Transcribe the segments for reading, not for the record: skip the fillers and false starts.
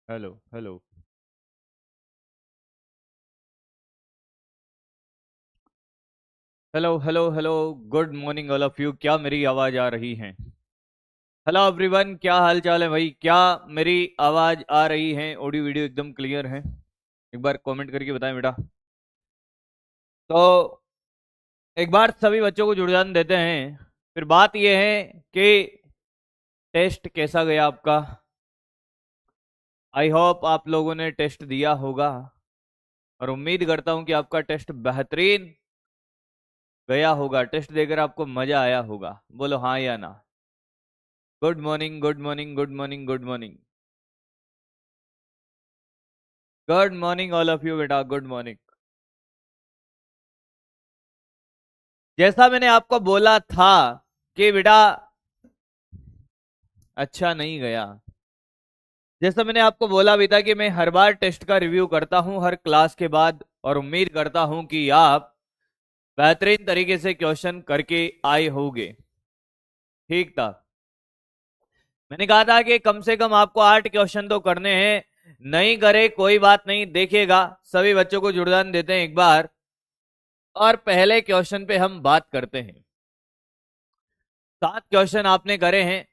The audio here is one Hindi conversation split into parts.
Hello hello. Hello hello hello. Good morning all of you. क्या मेरी आवाज आ रही है? हेलो एवरीवन, क्या हाल चाल है भाई? क्या मेरी आवाज आ रही है? ऑडियो वीडियो एकदम क्लियर है? एक बार कमेंट करके बताएं बेटा। तो एक बार सभी बच्चों को जुड़ान देते हैं। फिर बात यह है कि टेस्ट कैसा गया आपका? आई होप आप लोगों ने टेस्ट दिया होगा और उम्मीद करता हूं कि आपका टेस्ट बेहतरीन गया होगा। टेस्ट देकर आपको मजा आया होगा। बोलो हाँ या ना। Good morning, good morning, good morning, good morning. Good morning all of you बेटा, गुड मॉर्निंग। जैसा मैंने आपको बोला था कि बेटा अच्छा नहीं गया। जैसा मैंने आपको बोला भी था कि मैं हर बार टेस्ट का रिव्यू करता हूं हर क्लास के बाद, और उम्मीद करता हूं कि आप बेहतरीन तरीके से क्वेश्चन करके आए होंगे। ठीक था। मैंने कहा था कि कम से कम आपको 8 क्वेश्चन तो करने हैं। नहीं करे कोई बात नहीं, देखिएगा। सभी बच्चों को जुड़ान देते हैं एक बार, और पहले क्वेश्चन पे हम बात करते हैं। 7 क्वेश्चन आपने करे हैं।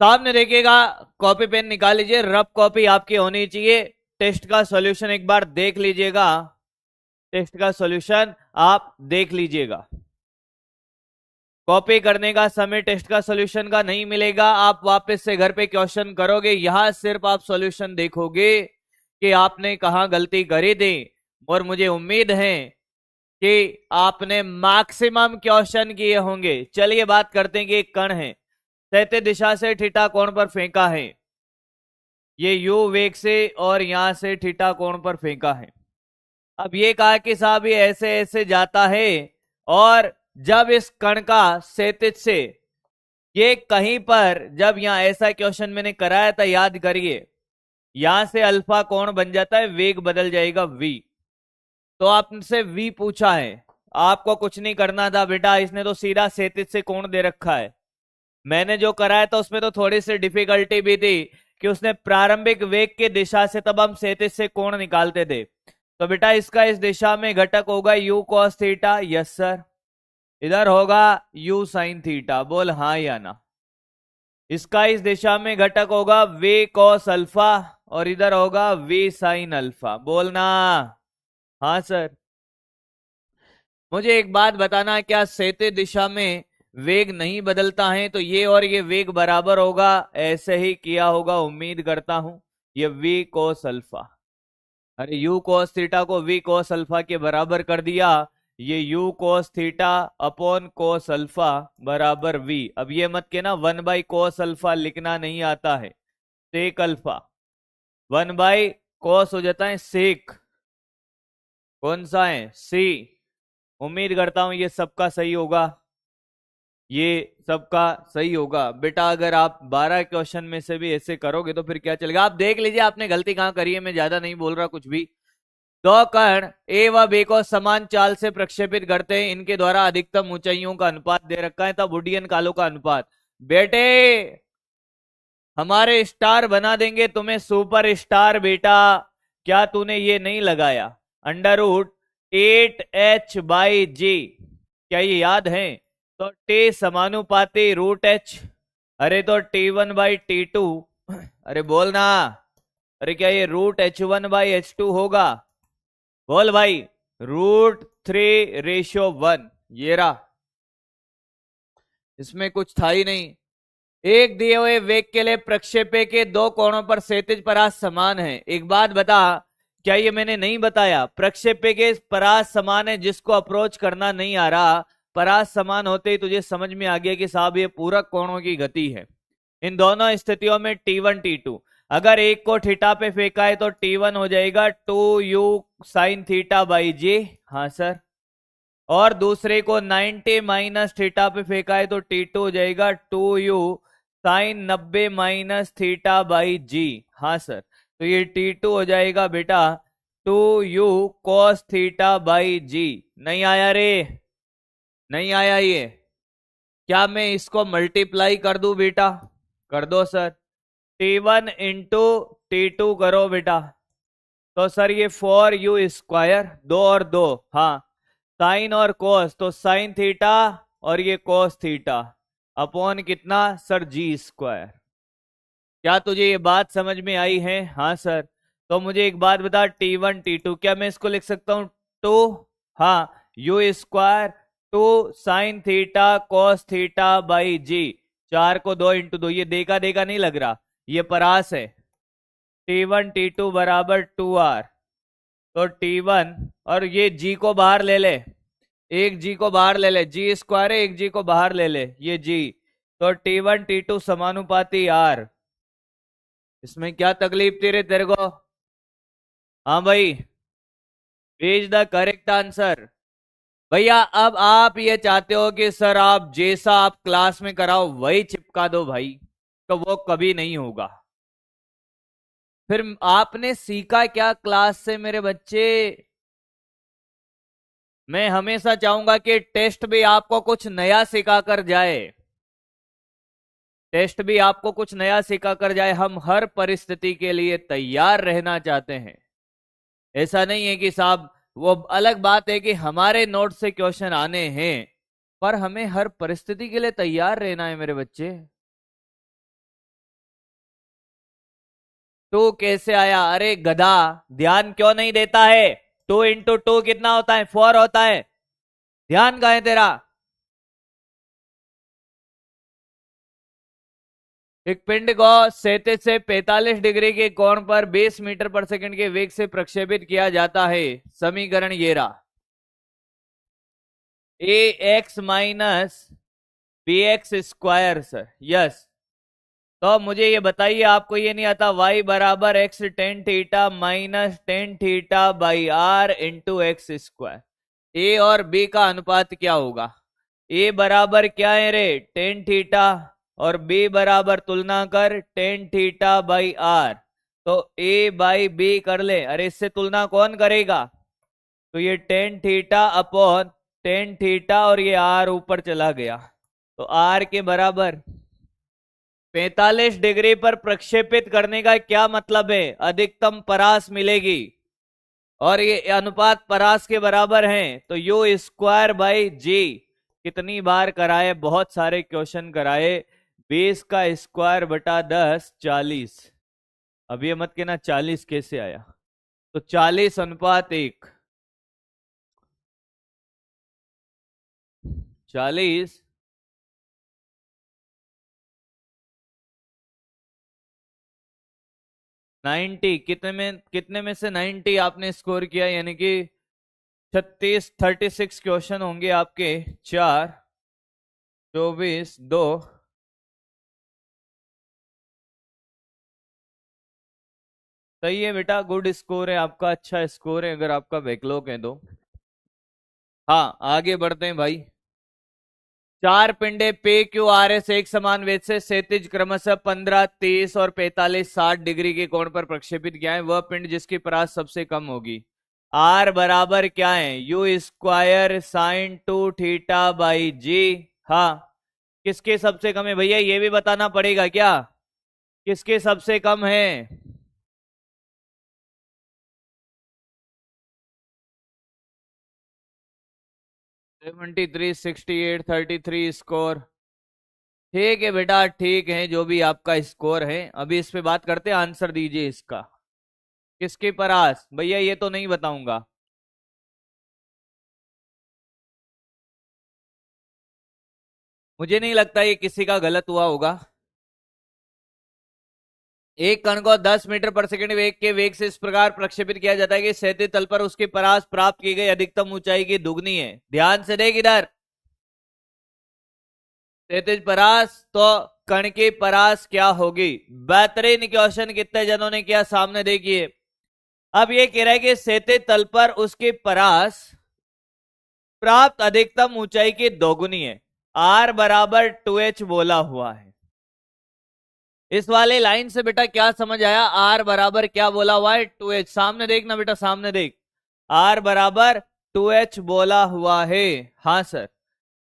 सामने देखिएगा, कॉपी पेन निकाल लीजिए, रफ कॉपी आपकी होनी चाहिए। टेस्ट का सॉल्यूशन एक बार देख लीजिएगा। टेस्ट का सॉल्यूशन आप देख लीजिएगा। कॉपी करने का समय टेस्ट का सॉल्यूशन का नहीं मिलेगा। आप वापस से घर पे क्वेश्चन करोगे, यहां सिर्फ आप सॉल्यूशन देखोगे कि आपने कहां गलती करी थी। और मुझे उम्मीद है कि आपने मैक्सिमम क्वेश्चन किए होंगे। चलिए बात करते हैं कि एक कण है, क्षैतिज दिशा से थीटा कोण पर फेंका है। ये यू वेग से और यहां से थीटा कोण पर फेंका है। अब ये कहा कि साहब ये ऐसे ऐसे जाता है, और जब इस कण का क्षैतिज से ये कहीं पर, जब यहां ऐसा क्वेश्चन मैंने कराया था, याद करिए, यहां से अल्फा कोण बन जाता है, वेग बदल जाएगा वी। तो आपसे वी पूछा है, आपको कुछ नहीं करना था बेटा, इसने तो सीधा क्षैतिज से कोण दे रखा है। मैंने जो कराया था उसमें तो थोड़ी सी डिफिकल्टी भी थी कि उसने प्रारंभिक वेग की दिशा से, तब हम क्षैतिज से कोण निकालते थे। तो बेटा इसका इस दिशा में घटक होगा you cos theta. Yes sir. इधर होगा यू साइन थीटा। बोल हाँ या ना। इसका इस दिशा में घटक होगा वे कॉस अल्फा, और इधर होगा वे साइन अल्फा। बोलना हाँ सर। मुझे एक बात बताना, क्या क्षैतिज दिशा में वेग नहीं बदलता है? तो ये और ये वेग बराबर होगा, ऐसे ही किया होगा उम्मीद करता हूं। ये वी कोस अल्फा, अरे यू कोस थीटा को वी कोस अल्फा के बराबर कर दिया। ये you cos theta upon cos alpha बराबर वी। अब ये मत के ना 1/कोस अल्फा लिखना नहीं आता है, सेक अल्फा। 1/कोस हो जाता है सेक। कौन सा है? सी। उम्मीद करता हूं ये सबका सही होगा। ये सबका सही होगा बेटा। अगर आप 12 क्वेश्चन में से भी ऐसे करोगे तो फिर क्या चलेगा? आप देख लीजिए आपने गलती कहां करी है। मैं ज्यादा नहीं बोल रहा कुछ भी। दो कण ए व बी को समान चाल से प्रक्षेपित करते हैं, इनके द्वारा अधिकतम ऊंचाइयों का अनुपात दे रखा है, तब वुडियन कालों का अनुपात। बेटे हमारे स्टार बना देंगे तुम्हें सुपर स्टार बेटा। क्या तूने ये नहीं लगाया? √8h/g, क्या ये याद है? तो टी समानुपाती √h। अरे तो T1/T2, अरे बोलना। अरे क्या ये √H1/H2 होगा? बोल भाई। √3:1। ये रहा, इसमें कुछ था ही नहीं। एक दिए हुए वेग के लिए प्रक्षेपे के दो कोणों पर क्षैतिज परास समान है। एक बात बता, क्या ये मैंने नहीं बताया? प्रक्षेपे के परास समान है, जिसको अप्रोच करना नहीं आ रहा, परास समान होते ही तुझे समझ में आ गया कि साहब ये पूरक कोणों की गति है। इन दोनों स्थितियों में T1 T2, अगर एक को थीटा पे फेंका है तो T1 हो जाएगा 2u साइन थीटा बाई जे। हाँ सर। और दूसरे को 90 माइनस थीटा पे फेंका है तो T2 हो जाएगा 2u sine 90 minus theta by g. हाँ सर। तो ये T2 हो जाएगा बेटा 2u cos थीटा बाई जी। नहीं आया रे? नहीं आया ये? क्या मैं इसको मल्टीप्लाई कर दूं बेटा? कर दो सर। T1 इंटू T2 करो बेटा, तो सर ये 4u², 2 और 2, हाँ, साइन और कोस, तो साइन थीटा और ये कोस थीटा अपॉन कितना सर g²। क्या तुझे ये बात समझ में आई है? हाँ सर। तो मुझे एक बात बता, T1 T2, क्या मैं इसको लिख सकता हूं 2, हाँ, u², 2 sine theta cos theta by g, 4 को 2 इंटू 2, ये देखा देखा नहीं लग रहा, ये परास है। T1 T2 बराबर 2r, तो T1 और ये g को बाहर ले ले, एक g को बाहर ले ले, g² है, एक g को बाहर ले ले, ये g, तो T1 T2 समानुपाती r। इसमें क्या तकलीफ थी रे तेरे को? हाँ भाई, पेज द करेक्ट आंसर। भैया अब आप ये चाहते हो कि सर आप जैसा आप क्लास में कराओ वही चिपका दो भाई, तो वो कभी नहीं होगा। फिर आपने सीखा क्या क्लास से मेरे बच्चे? मैं हमेशा चाहूंगा कि टेस्ट भी आपको कुछ नया सिखा कर जाए, टेस्ट भी आपको कुछ नया सिखा कर जाए। हम हर परिस्थिति के लिए तैयार रहना चाहते हैं। ऐसा नहीं है कि साहब, वो अलग बात है कि हमारे नोट से क्वेश्चन आने हैं, पर हमें हर परिस्थिति के लिए तैयार रहना है मेरे बच्चे। टू कैसे आया? अरे गधा, ध्यान क्यों नहीं देता है? 2 इंटू 2 कितना होता है? 4 होता है। ध्यान कहाँ है तेरा? एक पिंड को 37 से 45 डिग्री के कोण पर 20 मीटर पर सेकंड के वेग से प्रक्षेपित किया जाता है। समीकरण ये रहा, a x minus b x square. Sir yes, तो मुझे ये बताइए, आपको ये नहीं आता, y बराबर X tan theta minus tan theta by R into x²। A और बी का अनुपात क्या होगा? ए बराबर क्या है रे? टेन थीटा, और बी बराबर तुलना कर टेन थीटा बाई आर, तो ए बाई बी कर ले। अरे इससे तुलना कौन करेगा? तो ये tan theta upon tan theta और ये आर ऊपर चला गया, तो आर के बराबर 45 डिग्री पर प्रक्षेपित करने का क्या मतलब है? अधिकतम परास मिलेगी, और ये अनुपात परास के बराबर है, तो u² बाई जी। कितनी बार कराए? बहुत सारे क्वेश्चन कराए। 20 का स्क्वायर बटा 10, 40। अब ये मत कहना 40 कैसे आया, तो 40:1, 40 90, कितने में से 90 आपने स्कोर किया, यानी कि 36 क्वेश्चन होंगे आपके, 4 24 2, सही है बेटा, गुड स्कोर है आपका, अच्छा स्कोर है अगर आपका बैकलॉग है तो। हाँ आगे बढ़ते हैं भाई। चार पिंडे पे क्यू आर एस एक समान वेग से क्षैतिज क्रमशः 15 30 और 45 60 डिग्री के कोण पर प्रक्षेपित किया है। वह पिंड जिसकी परास सबसे कम होगी। आर बराबर क्या है? u² sign 2 theta by g. हाँ, किसके सबसे कम है भैया? ये भी बताना पड़ेगा क्या, किसके सबसे कम है? 73 68 33 स्कोर। ठीक है बेटा, ठीक है, जो भी आपका स्कोर है। अभी इस पे बात करते हैं, आंसर दीजिए इसका। किसके परास भैया? ये तो नहीं बताऊंगा। मुझे नहीं लगता ये किसी का गलत हुआ होगा। एक कण को 10 मीटर पर सेकंड वेग के वेग से इस प्रकार प्रक्षेपित किया जाता है कि क्षैतिज तल पर उसके परास प्राप्त की गई अधिकतम ऊंचाई की दुगनी है। ध्यान से देख इधर, क्षैतिज परास तो कण की परास क्या होगी? बेहतरीन क्वेश्चन कितने जनों ने किया सामने देखिए। अब ये कह रहा है कि क्षैतिज तल पर उसकी परास प्राप्त अधिकतम ऊंचाई की दोगुनी है। आर बराबर 2h बोला हुआ है। इस वाले लाइन से बेटा क्या समझ आया? आर बराबर क्या बोला हुआ है? 2h। सामने देखना बेटा, सामने देख, आर बराबर 2h बोला हुआ है। हाँ सर,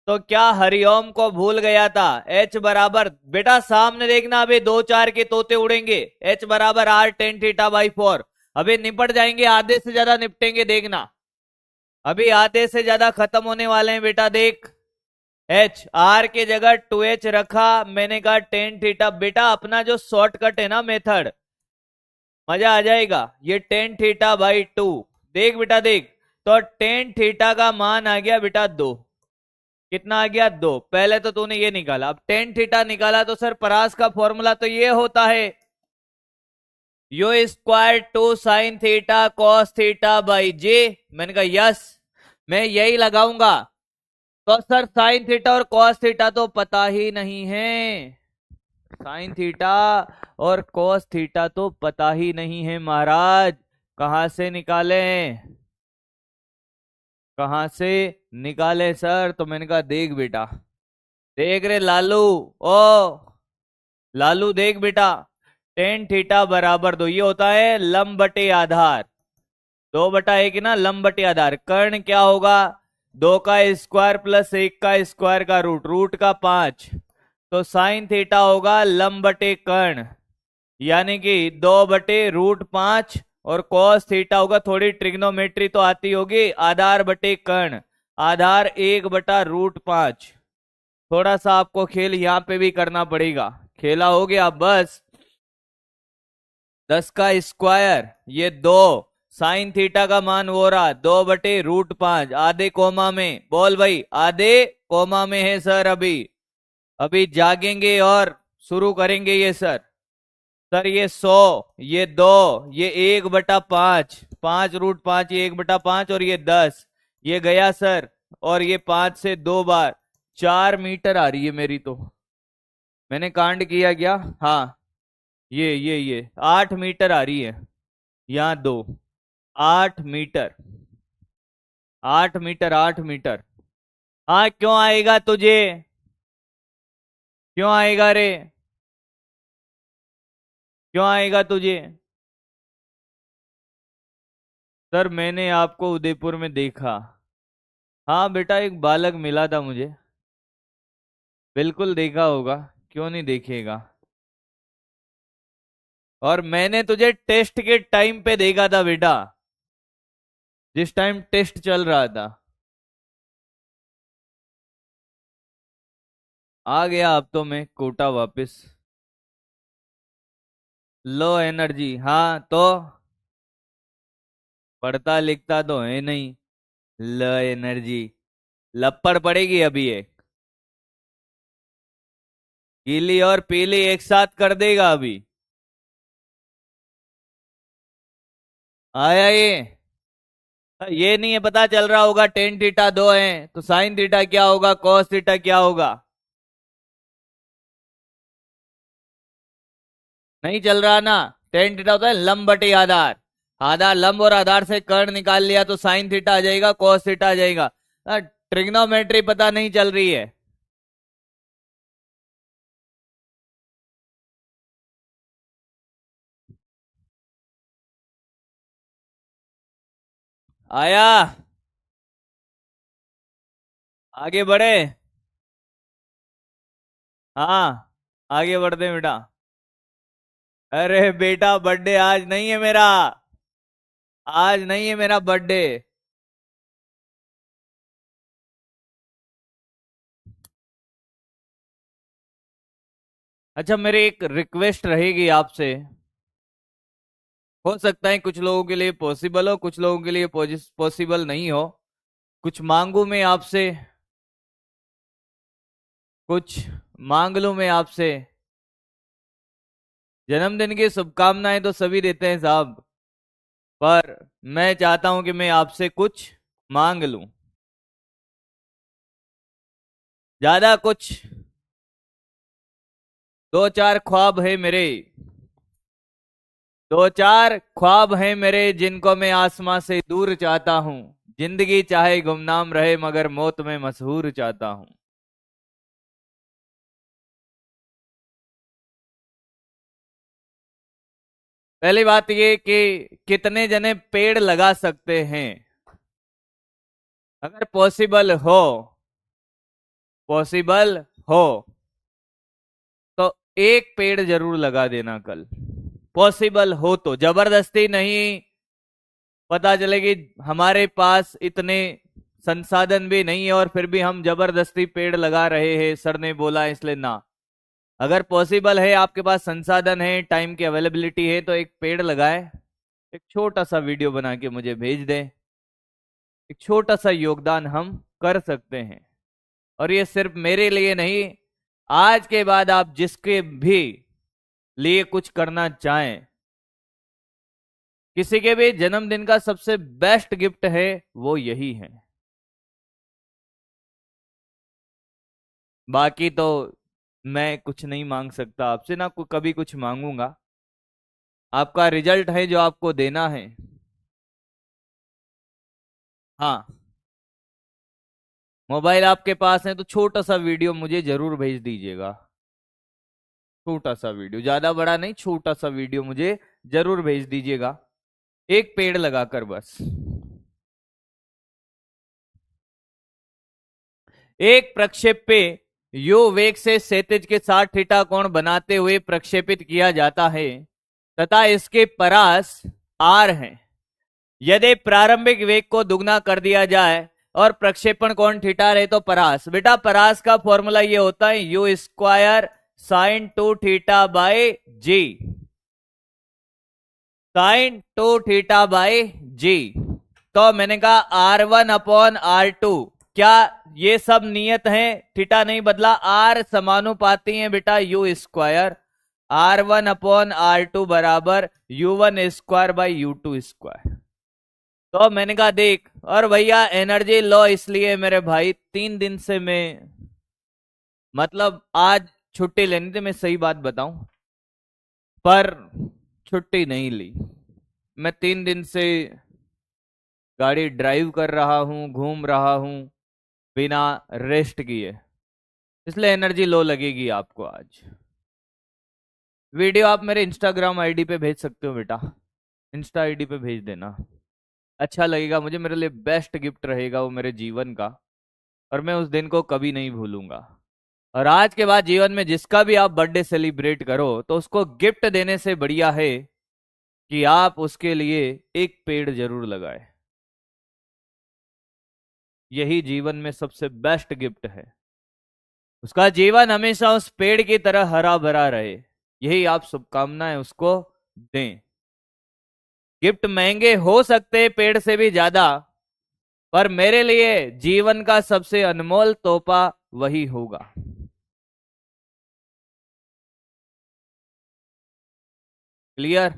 तो क्या हरिओम को भूल गया था? H बराबर, बेटा सामने देखना, अभी 2 4 के तोते उड़ेंगे। H बराबर R tan थीटा बाई 4। अभी निपट जाएंगे, आधे से ज्यादा निपटेंगे, देखना। अभी आधे से ज्यादा खत्म होने वाले हैं बेटा, देख। H, R के जगह 2H रखा, मैंने कहा tan थीटा। बेटा अपना जो शॉर्टकट है ना मेथड, मजा आ जाएगा। ये tan थीटा बाई 2, देख बेटा देख। तो tan थीटा का मान आ गया बेटा 2। कितना आ गया? 2। पहले तो तूने ये निकाला, अब tan थीटा निकाला तो सर परास का फॉर्मूला तो ये होता है, you square 2 sine theta cos theta by g. मैंने कहा यस, मैं यही लगाऊंगा। तो सर साइन थीटा और कॉस थीटा तो पता ही नहीं है, साइन थीटा और कॉस थीटा तो पता ही नहीं है महाराज। कहां से निकालें, कहां से निकाले सर? तो मैंने कहा देख बेटा, देख रे लालू, ओ लालू देख बेटा, टेन थीटा बराबर 2, ये होता है लंब बटे आधार। 2/1 ना, लंब बटे आधार। कर्ण क्या होगा? 2 का स्क्वायर प्लस 1 का स्क्वायर का रूट, रूट का 5। तो साइन थीटा होगा लंब बटे कर्ण, यानी कि 2/√5। और कॉस थीटा होगा, थोड़ी ट्रिग्नोमेट्री तो आती होगी, आधार बटे कर्ण, आधार 1/√5। थोड़ा सा आपको खेल यहाँ पे भी करना पड़ेगा। खेला हो गया बस। 10 का स्क्वायर, ये 2, साइन थीटा का मान वो रहा 2/√5, आधे कोमा में। बोल भाई, आधे कोमा में है सर। अभी अभी जागेंगे और शुरू करेंगे ये सर। सर ये 100, ये 2, ये 1/5, 5√5, ये 1/5, और ये 10, ये गया सर। और ये 5 से 2 बार 4 मीटर आ रही है मेरी तो। मैंने कांड किया क्या? हाँ, ये 8 मीटर आ रही है। यहाँ 2, 8 मीटर, 8 मीटर, 8 मीटर। हाँ, क्यों आएगा तुझे? क्यों आएगा रे? क्यों आएगा तुझे? सर मैंने आपको उदयपुर में देखा। हाँ बेटा, एक बालक मिला था मुझे। बिल्कुल देखा होगा, क्यों नहीं देखेगा। और मैंने तुझे टेस्ट के टाइम पे देखा था बेटा, जिस टाइम टेस्ट चल रहा था। आ गया अब तो मैं कोटा वापस। लो एनर्जी, हाँ तो पढ़ता लिखता तो है नहीं। लो एनर्जी, लपड़ पड़ेगी अभी एक, गीली और पीली एक साथ कर देगा अभी। आया ये नहीं है पता चल रहा होगा टेन थीटा 2 है तो साइन थीटा क्या होगा, कॉस थीटा क्या होगा? नहीं चल रहा ना। टेन थीटा होता है लंब बटे आधार, आधार लंब और आधार से कर्ण निकाल लिया तो साइन थीटा आ जाएगा, कॉस थीटा आ जाएगा। ट्रिग्नोमेट्री पता नहीं चल रही है। आया, आगे बढ़े। हाँ, आगे बढ़ते हैं बेटा। अरे बेटा बर्थडे आज नहीं है मेरा, आज नहीं है मेरा बर्थडे। अच्छा, मेरी एक रिक्वेस्ट रहेगी आपसे। हो सकता है कुछ लोगों के लिए पॉसिबल हो, कुछ लोगों के लिए पॉसिबल नहीं हो। कुछ मांगू मैं आपसे, कुछ मांग लूं मैं आपसे। जन्मदिन की शुभकामनाएं तो सभी देते हैं साहब, पर मैं चाहता हूं कि मैं आपसे कुछ मांग लूं। ज्यादा कुछ, 2 4 ख्वाब है मेरे, 2 4 ख्वाब हैं मेरे जिनको मैं आसमां से दूर चाहता हूं। जिंदगी चाहे गुमनाम रहे मगर मौत में मशहूर चाहता हूं। पहली बात ये कि कितने जने पेड़ लगा सकते हैं, अगर पॉसिबल हो पॉसिबल हो तो एक पेड़ जरूर लगा देना कल, पॉसिबल हो तो, जबरदस्ती नहीं। पता चले कि हमारे पास इतने संसाधन भी नहीं है और फिर भी हम जबरदस्ती पेड़ लगा रहे हैं, सर ने बोला इसलिए ना। अगर पॉसिबल है, आपके पास संसाधन है, टाइम की अवेलेबिलिटी है, तो एक पेड़ लगाए, एक छोटा सा वीडियो बना के मुझे भेज दें। एक छोटा सा योगदान हम कर सकते हैं। और ये सिर्फ मेरे लिए नहीं, आज के बाद आप जिसके भी लिए कुछ करना चाहें, किसी के भी जन्मदिन का सबसे बेस्ट गिफ्ट है वो यही है। बाकी तो मैं कुछ नहीं मांग सकता आपसे, ना कभी कुछ मांगूंगा। आपका रिजल्ट है जो आपको देना है। हाँ, मोबाइल आपके पास है तो छोटा सा वीडियो मुझे जरूर भेज दीजिएगा। छोटा सा वीडियो, ज्यादा बड़ा नहीं, छोटा सा वीडियो मुझे जरूर भेज दीजिएगा, एक पेड़ लगाकर बस। एक प्रक्षेप पे यू वेग से क्षैतिज के साथ थीटा कोण बनाते हुए प्रक्षेपित किया जाता है तथा इसके परास आर है। यदि प्रारंभिक वेग को दुगना कर दिया जाए और प्रक्षेपण कोण थीटा रहे तो परास, बेटा परास का फॉर्मूला ये होता है you square sine 2 theta by g, sine 2 theta by g. तो मैंने कहा R1 अपॉन R2, क्या ये सब नियत है, थीटा नहीं बदला, आर समानुपाती है बेटा U square, R1 upon R2 बराबर U1 square by U2 square. तो मैंने कहा देख, और भैया एनर्जी लॉ इसलिए मेरे भाई 3 दिन से मैं, मतलब आज छुट्टी लेनी थी, मैं सही बात बताऊं, पर छुट्टी नहीं ली। मैं 3 दिन से गाड़ी ड्राइव कर रहा हूं, घूम रहा हूं बिना रेस्ट किए, इसलिए एनर्जी लो लगेगी आपको आज। वीडियो आप मेरे इंस्टाग्राम आईडी पे भेज सकते हो बेटा, इंस्टा आईडी पे भेज देना, अच्छा लगेगा मुझे, मेरे लिए बेस्ट गिफ्ट रहेगा वो मेरे जीवन का, और मैं उस दिन को कभी नहीं भूलूंगा। और आज के बाद जीवन में जिसका भी आप बर्थडे सेलिब्रेट करो तो उसको गिफ्ट देने से बढ़िया है कि आप उसके लिए एक पेड़ जरूर लगाए। यही जीवन में सबसे बेस्ट गिफ्ट है, उसका जीवन हमेशा उस पेड़ की तरह हरा भरा रहे, यही आप शुभकामनाएं उसको दें। गिफ्ट महंगे हो सकते पेड़ से भी ज्यादा, पर मेरे लिए जीवन का सबसे अनमोल तोहफा वही होगा। क्लियर?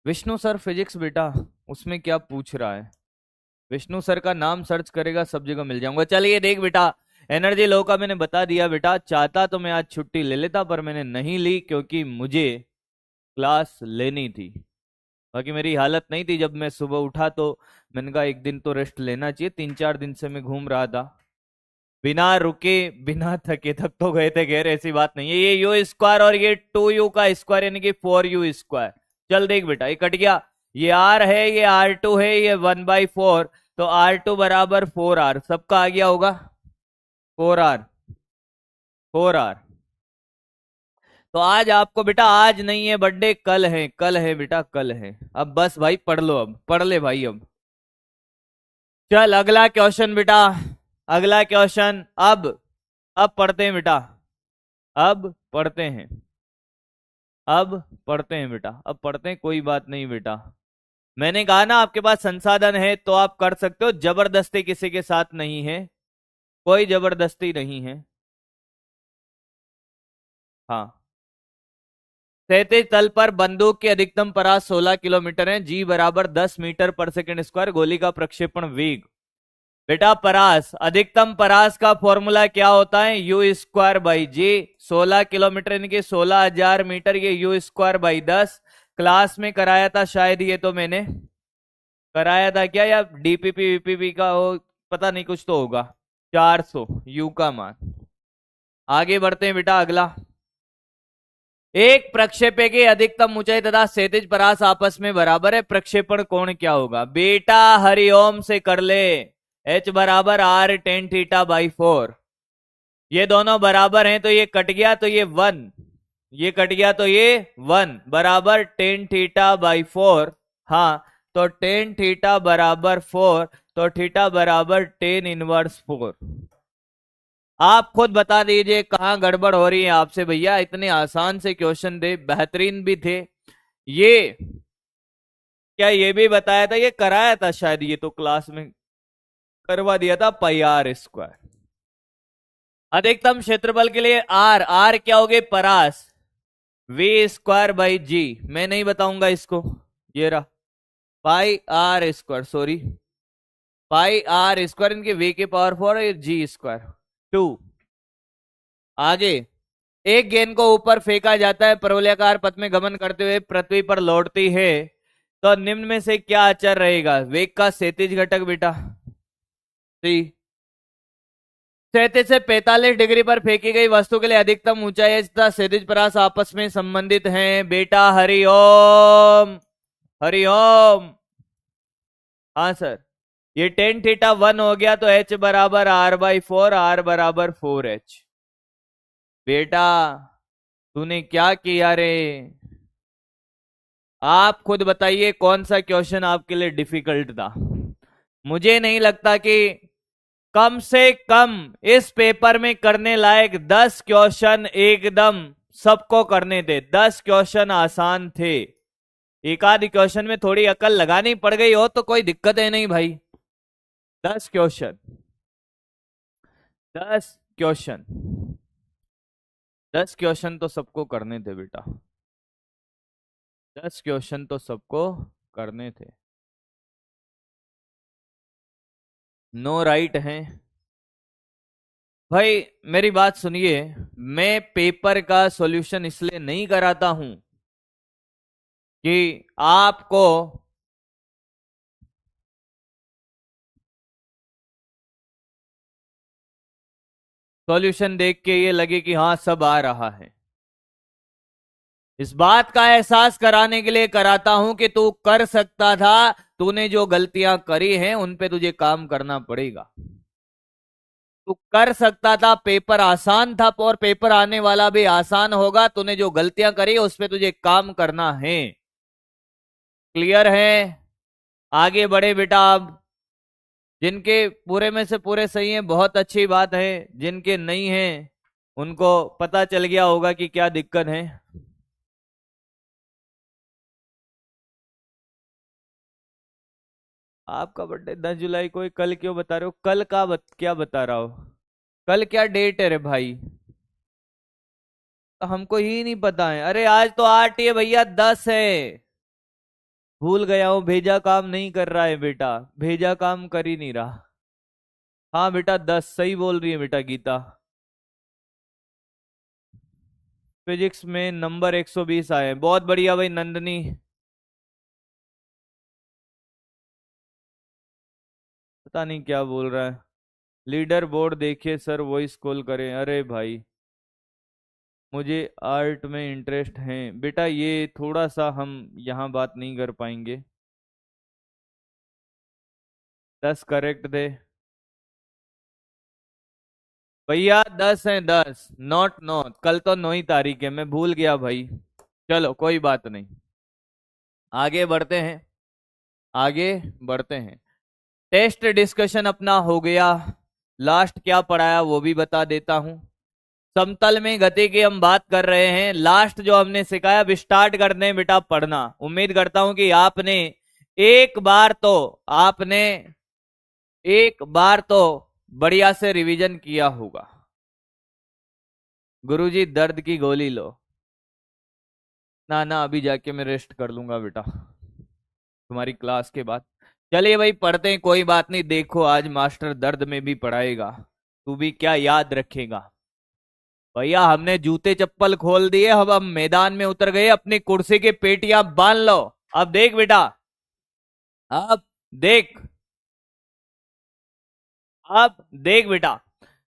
विष्णु सर फिजिक्स बेटा, उसमें क्या पूछ रहा है? विष्णु सर का नाम सर्च करेगा सब जगह मिल जाऊंगा। चलिए देख बेटा, एनर्जी लो का मैंने बता दिया बेटा, चाहता तो मैं आज छुट्टी ले लेता पर मैंने नहीं ली क्योंकि मुझे क्लास लेनी थी। बाकी मेरी हालत नहीं थी, जब मैं सुबह उठा तो मैंने कहा एक दिन तो रेस्ट लेना चाहिए, 3-4 दिन से मैं घूम रहा था बिना रुके बिना थके, थक तो गए थे, गैर ऐसी बात नहीं है। ये यू स्क्वायर और ये 2u का स्क्वायर यानी कि 4u स्क्वायर। चल देख बेटा, ये कट गया, ये r है, ये r2 है, ये 1/4, तो r2 बराबर 4r, सबका आ गया होगा 4r, 4r। तो आज आपको बेटा, आज नहीं है बर्थडे, कल है, कल है बेटा, कल है। अब बस भाई पढ़ लो, अब पढ़ ले भाई अब। चल अगला क्वेश्चन बेटा, अगला क्वेश्चन। अब पढ़ते हैं बेटा, अब पढ़ते हैं, अब पढ़ते हैं बेटा, अब पढ़ते हैं, कोई बात नहीं बेटा। मैंने कहा ना आपके पास संसाधन है तो आप कर सकते हो, जबरदस्ती किसी के साथ नहीं है, कोई जबरदस्ती नहीं है। हाँ, क्षैतिज तल पर बंदूक की अधिकतम परास 16 किलोमीटर है, जी बराबर 10 मीटर पर सेकंड स्क्वायर, गोली का प्रक्षेपण वेग। बेटा परास, अधिकतम परास का फॉर्मूला क्या होता है? You square by G, 16 kilometre यानी कि 16,000 मीटर, ये यू स्क्वायर बाई 10। क्लास में कराया था शायद, ये तो मैंने कराया था क्या, या डीपीपी वीपीपी का हो, पता नहीं, कुछ तो होगा। 400 यू का मान। आगे बढ़ते हैं बेटा, अगला। एक प्रक्षेपे की अधिकतम ऊंचाई तथा क्षैतिज परास आपस में बराबर है, प्रक्षेपण कोण क्या होगा? बेटा हरिओम से कर ले, H बराबर R टेन थीटा बाई 4। ये दोनों बराबर हैं तो ये कट गया तो ये 1, ये कट गया तो ये 1 बराबर टेन थीटा बाई 4। हाँ, तो टेन थीटा बराबर 4, तो थीटा बराबर टेन इनवर्स 4। आप खुद बता दीजिए कहां गड़बड़ हो रही है आपसे भैया। इतने आसान से क्वेश्चन दे, बेहतरीन भी थे ये। क्या ये भी बताया था, ये कराया था शायद, ये तो क्लास में करवा दिया था, पाई आर स्क्वायर। अधिकतम क्षेत्रफल के लिए आर, आर क्या हो गए परास, वी स्क्वायर बाई जी। मैं नहीं बताऊंगा इसको, ये रहा pi r square, sorry pi r square, इनके वी के पावर 4 जी स्क्वायर 2। आगे, एक गेंद को ऊपर फेंका जाता है, परवलयाकार पथ में गमन करते हुए पृथ्वी पर लौटती है, तो निम्न में से क्या अचर रहेगा। वेग का क्षैतिज घटक बेटा सी। 37 से 45 डिग्री पर फेंकी गई वस्तु के लिए अधिकतम ऊंचाई तथा क्षैतिज परास आपस में संबंधित हैं बेटा। हरिओम, हरिओम। हाँ सर, ये टेन थीटा 1 हो गया तो H बराबर R बाई 4, R बराबर 4H। बेटा तूने क्या किया रे, आप खुद बताइए कौन सा क्वेश्चन आपके लिए डिफिकल्ट था। मुझे नहीं लगता कि कम से कम इस पेपर में करने लायक 10 क्वेश्चन एकदम सबको करने थे। 10 क्वेश्चन आसान थे, एक आध क्वेश्चन में थोड़ी अकल लगानी पड़ गई हो तो कोई दिक्कत है नहीं भाई। 10 क्वेश्चन, 10 क्वेश्चन, 10 क्वेश्चन तो सबको करने थे बेटा, 10 क्वेश्चन तो सबको करने थे। नो राइट हैं भाई। मेरी बात सुनिए, मैं पेपर का सॉल्यूशन इसलिए नहीं कराता हूं कि आपको सॉल्यूशन देख के ये लगे कि हाँ सब आ रहा है। इस बात का एहसास कराने के लिए कराता हूं कि तू कर सकता था, तूने जो गलतियां करी हैं उन पे तुझे काम करना पड़ेगा। तू कर सकता था, पेपर आसान था और पेपर आने वाला भी आसान होगा। तूने जो गलतियां करी उस पे तुझे काम करना है। क्लियर है? आगे बढ़े बेटा। अब जिनके पूरे में से पूरे सही हैं बहुत अच्छी बात है, जिनके नहीं हैं उनको पता चल गया होगा कि क्या दिक्कत है। आपका बर्थडे 10 जुलाई को है, कल क्यों बता रहे हो? कल का क्या बता रहा हो? कल क्या डेट है रे भाई? तो हमको ही नहीं पता है। अरे आज तो 8 ही है भैया, 10 है। भूल गया हूं, भेजा काम नहीं कर रहा है बेटा, भेजा काम कर ही नहीं रहा। हाँ बेटा 10 सही बोल रही है बेटा गीता। फिजिक्स में नंबर 120 आए, बहुत बढ़िया भाई नंदनी। पता नहीं क्या बोल रहा है। लीडर बोर्ड देखिए सर, वॉइस कॉल करें। अरे भाई मुझे आर्ट में इंटरेस्ट है बेटा, ये थोड़ा सा हम यहाँ बात नहीं कर पाएंगे। 10 करेक्ट थे भैया, 10 है 10, नॉट 9। कल तो 9 ही तारीख है, मैं भूल गया भाई। चलो कोई बात नहीं, आगे बढ़ते हैं, आगे बढ़ते हैं। टेस्ट डिस्कशन अपना हो गया। लास्ट क्या पढ़ाया वो भी बता देता हूं। समतल में गति की हम बात कर रहे हैं। लास्ट जो हमने सिखाया, अब स्टार्ट करते हैं बेटा पढ़ना। उम्मीद करता हूं कि आपने एक बार तो आपने एक बार तो बढ़िया से रिवीजन किया होगा। गुरुजी दर्द की गोली लो। ना ना, अभी जाके मैं रेस्ट कर लूंगा बेटा तुम्हारी क्लास के बाद। चलिए भाई पढ़ते हैं, कोई बात नहीं। देखो आज मास्टर दर्द में भी पढ़ाएगा, तू भी क्या याद रखेगा। भैया हमने जूते चप्पल खोल दिए, अब हम मैदान में उतर गए, अपनी कुर्सी की पेटियां बांध लो। अब देख बेटा, अब देख, अब देख बेटा।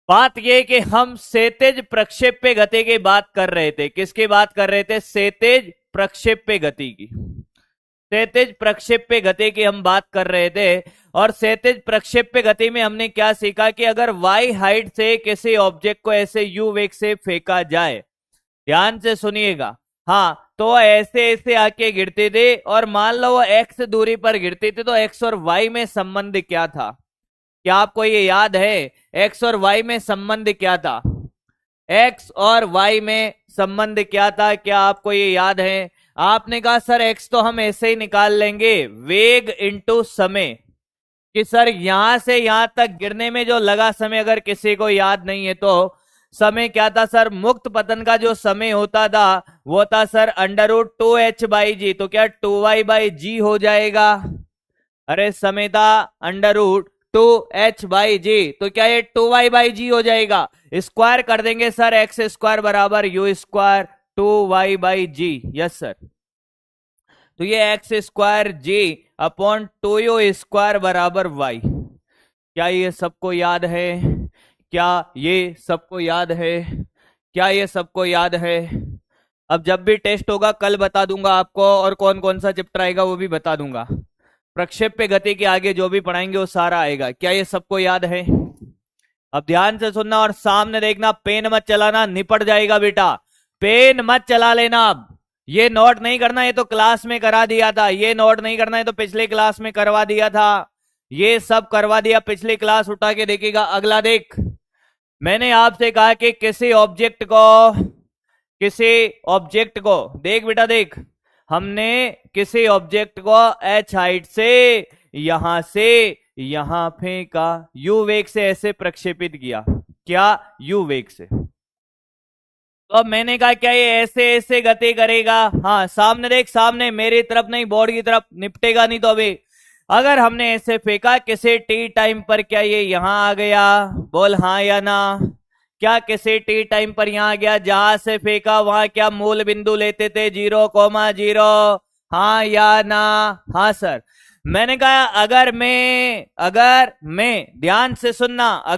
बात यह कि हम क्षैतिज प्रक्षेप्य गति की बात कर रहे थे। किसकी बात कर रहे थे? क्षैतिज प्रक्षेप्य गति की। क्षैतिज प्रक्षेप्य गति की हम बात कर रहे थे। और क्षैतिज प्रक्षेप्य गति में हमने क्या सीखा कि अगर y हाइट से किसी ऑब्जेक्ट को ऐसे u वेग से फेंका जाए, ध्यान से सुनिएगा, हाँ, तो ऐसे ऐसे आके गिरते थे और मान लो वो x दूरी पर गिरते थे, तो x और y में संबंध क्या था? क्या आपको ये याद है? x और y में संबंध क्या था? x और y में संबंध क्या था? क्या आपको ये याद है? आपने कहा सर x तो हम ऐसे ही निकाल लेंगे, वेग इंटू समय, कि सर यहां से यहां तक गिरने में जो लगा समय, अगर किसी को याद नहीं है तो समय क्या था सर? मुक्त पतन का जो समय होता था वो था सर √2h/g, तो क्या 2y/g हो जाएगा? अरे समय था √2h/g, तो क्या ये 2y/g हो जाएगा? स्क्वायर कर देंगे सर, एक्स स्क्वायर बराबर you square 2y/g। Yes sir, तो ये एक्स स्क्वायर जी अपॉन 2u स्क्वायर बराबर y। क्या ये सबको याद है? क्या ये सबको याद है? क्या ये सबको याद है? अब जब भी टेस्ट होगा कल बता दूंगा आपको, और कौन कौन सा चैप्टर आएगा वो भी बता दूंगा। प्रक्षेप्य गति के आगे जो भी पढ़ाएंगे वो सारा आएगा। क्या ये सबको याद है? अब ध्यान से सुनना और सामने देखना, पेन मत चलाना, निपट जाएगा बेटा, पेन मत चला लेना। अब ये नोट नहीं करना, ये तो क्लास में करा दिया था, ये नोट नहीं करना है तो पिछले क्लास में करवा दिया था, ये सब करवा दिया, पिछली क्लास उठा के देखेगा। अगला देख, मैंने आपसे कहा कि किसी ऑब्जेक्ट को देख बेटा देख, हमने किसी ऑब्जेक्ट को h हाइट से यहां फेंका, u वेग से ऐसे प्रक्षेपित किया, क्या? u वेग से। तो अब मैंने कहा क्या ये ऐसे ऐसे गति करेगा? हाँ, सामने देख, सामने, मेरी तरफ नहीं, बोर्ड की तरफ, निपटेगा नहीं। तो अभी अगर हमने ऐसे फेंका किसी टी टाइम पर, क्या ये यहां आ गया? बोल हाँ या ना। क्या किसी टी टाइम पर यहां आ गया? जहां से फेंका वहां क्या मूल बिंदु लेते थे? 0,0। हाँ या ना? हाँ सर। मैंने कहा अगर मैं ध्यान से सुनना,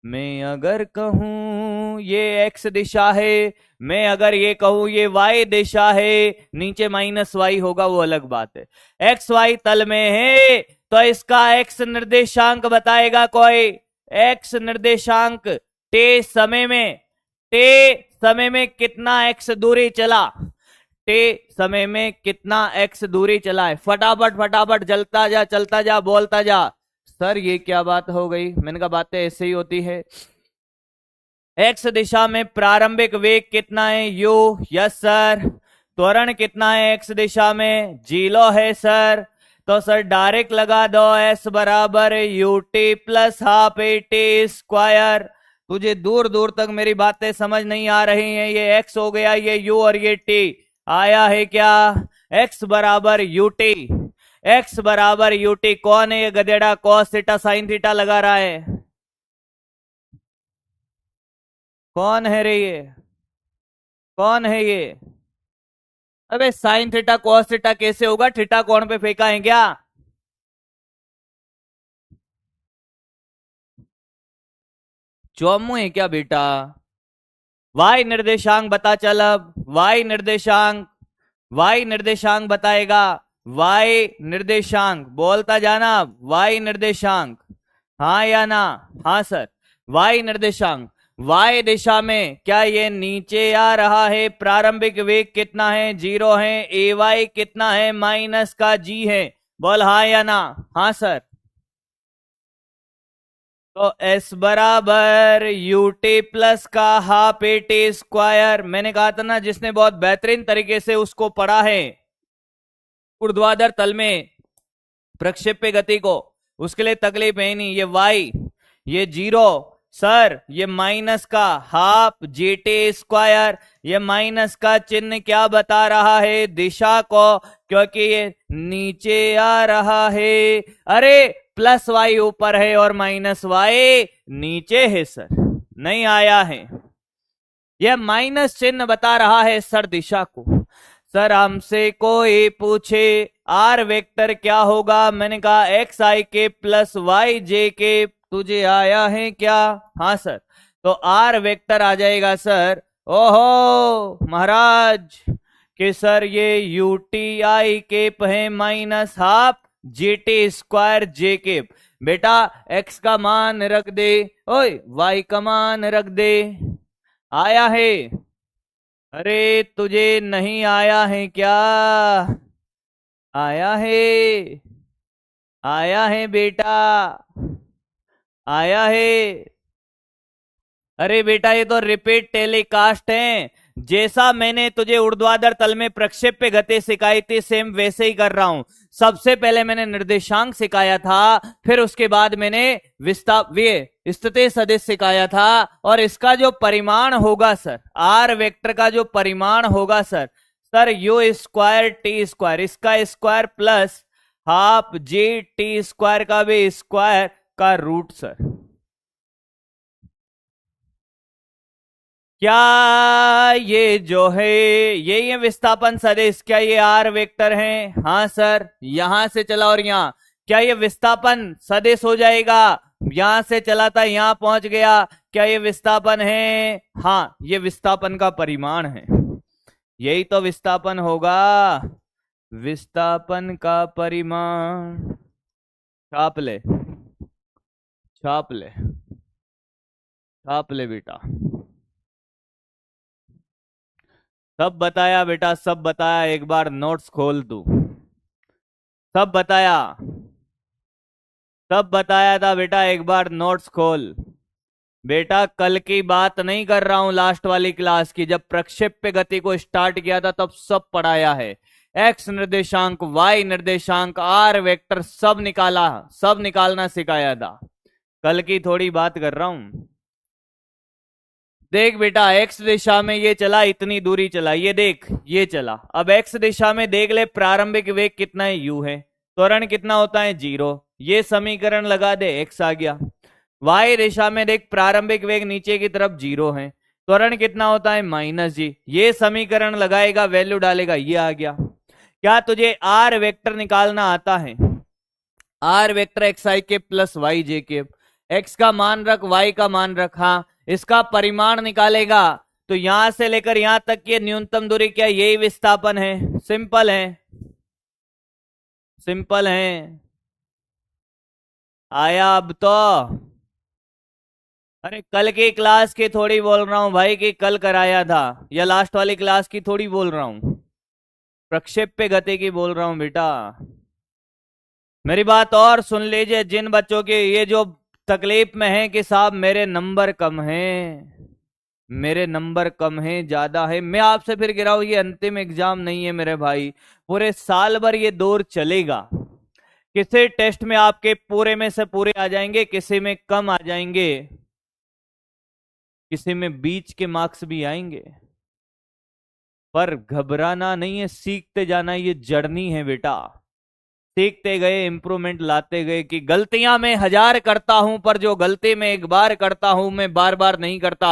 मैं अगर कहूं ये x दिशा है, मैं अगर ये कहूं ये y दिशा है, नीचे -y होगा वो अलग बात है, x y तल में है, तो इसका x निर्देशांक बताएगा कोई? x निर्देशांक t समय में कितना x दूरी चला, t समय में कितना x दूरी चला है? फटाफट चलता जा, बोलता जा। सर ये क्या बात हो गई? मैंने कहा बातें ऐसे ही होती है। x दिशा में प्रारंभिक वेग कितना है? u। Yes sir. त्वरण कितना है x दिशा में? 0 है सर। तो सर डायरेक्ट लगा दो, s बराबर ut plus half at square. तुझे दूर दूर तक मेरी बातें समझ नहीं आ रही हैं। ये x हो गया, ये u और ये t आया है क्या? x बराबर ut, x बराबर ut। कौन है ये गधेड़ा? cos थीटा sin थीटा लगा रहा है, कौन है रे ये? कौन है ये? अबे sin थीटा cos थीटा कैसे होगा? थीटा कौन पे फेंका है क्या? चौमू है क्या बेटा? y निर्देशांक बता चल। अब y निर्देशांक बताएगा, y निर्देशांक बोलता जाना, y निर्देशांक, हाँ या ना? हाँ सर। y निर्देशांक, y दिशा में क्या ये नीचे आ रहा है? प्रारंभिक वेग कितना है? 0 है। ay कितना है? माइनस का g है। बोल हाँ या ना? हाँ सर। तो s बराबर ut प्लस का हाफ at स्क्वायर। मैंने कहा था ना, जिसने बहुत बेहतरीन तरीके से उसको पढ़ा है ऊर्ध्वाधर तल में प्रक्षेप्य गति को, उसके लिए तकलीफ है नहीं। ये y, ये 0 सर, ये माइनस का हाफ gt स्क्वायर। ये माइनस का चिन्ह क्या बता रहा है? दिशा को, क्योंकि ये नीचे आ रहा है। अरे प्लस y ऊपर है और माइनस y नीचे है सर, नहीं आया है। यह माइनस चिन्ह बता रहा है सर दिशा को। सर हमसे कोई पूछे आर वेक्टर क्या होगा? मैंने कहा एक्स आई के प्लस वाई जे के। तुझे आया है क्या? हाँ सर। तो आर वेक्टर आ जाएगा सर, ओहो महाराज कि सर ये यूटीआई केप है minus half GT square J cap. बेटा एक्स का मान रख दे, ओए वाई का मान रख दे। आया है? अरे तुझे नहीं आया है क्या? आया है? आया है बेटा, आया है? अरे बेटा ये तो रिपीट टेलीकास्ट है। जैसा मैंने तुझे ऊर्ध्वाधर तल में प्रक्षेप्य गति सिखाई थी सेम वैसे ही कर रहा हूं। सबसे पहले मैंने निर्देशांक सिखाया था, फिर उसके बाद मैंने स्थिति सदिश सिखाया था। और इसका जो परिमाण होगा सर, आर वेक्टर का जो परिमाण होगा sir, sir u square T square, इसका square plus half g t square का भी स्क्वायर का रूट सर। क्या ये जो है ये विस्थापन सदिश, क्या ये आर वेक्टर है? हाँ सर। यहां से चला और यहां, क्या ये विस्थापन सदिश हो जाएगा? यहां से चला था यहां पहुंच गया, क्या ये विस्थापन है? हाँ ये विस्थापन का परिमाण है, यही तो विस्थापन होगा, विस्थापन का परिमाण। छाप ले, छाप ले, छाप ले बेटा। सब बताया बेटा, सब बताया, एक बार नोट्स खोल तू। सब बताया, सब बताया था बेटा, एक बार नोट्स खोल। बेटा कल की बात नहीं कर रहा हूं, लास्ट वाली क्लास की, जब प्रक्षेप्य गति को स्टार्ट किया था तब सब पढ़ाया है। एक्स निर्देशांक, वाई निर्देशांक, आर वेक्टर सब निकाला, सब निकालना सिखाया था। कल की थोड़ी बात कर रहा हूं। देख बेटा एक्स दिशा में ये चला, इतनी दूरी चला, ये देख ये चला। अब एक्स दिशा में देख ले प्रारंभिक वेग कितना है, यू है। त्वरण कितना होता है, 0। ये समीकरण लगा दे, एक्स आ गया। वाई दिशा में देख प्रारंभिक वेग नीचे की तरफ 0 है, त्वरण कितना होता है, -g। ये समीकरण लगाएगा, वैल्यू डालेगा, ये आ गया। क्या तुझे आर वेक्टर निकालना आता है? आर वेक्टर एक्स आई के प्लस वाई जे के, एक्स का मान रख, वाई का मान रख। हाँ इसका परिमाण निकालेगा तो यहां से लेकर यहां तक की न्यूनतम दूरी क्या, यही विस्थापन है। सिंपल है, सिंपल है। आया अब तो? अरे कल की क्लास की थोड़ी बोल रहा हूं भाई, कि कल कराया था, या लास्ट वाली क्लास की थोड़ी बोल रहा हूं, प्रक्षेप्य गति की बोल रहा हूं बेटा। मेरी बात और सुन लीजिए, जिन बच्चों के ये जो तकलीफ में है कि साहब मेरे नंबर कम हैं, मेरे नंबर कम हैं, ज्यादा है, मैं आपसे फिर गिराऊं, ये अंतिम एग्जाम नहीं है मेरे भाई, पूरे साल भर ये दौर चलेगा। किसी टेस्ट में आपके पूरे में से पूरे आ जाएंगे, किसी में कम आ जाएंगे, किसी में बीच के मार्क्स भी आएंगे, पर घबराना नहीं है, सीखते जाना, ये जर्नी है बेटा। सीखते गए, इंप्रूवमेंट लाते गए, कि गलतियां मैं 1000 करता हूं पर जो गलती मैं एक बार करता हूं मैं बार बार नहीं करता।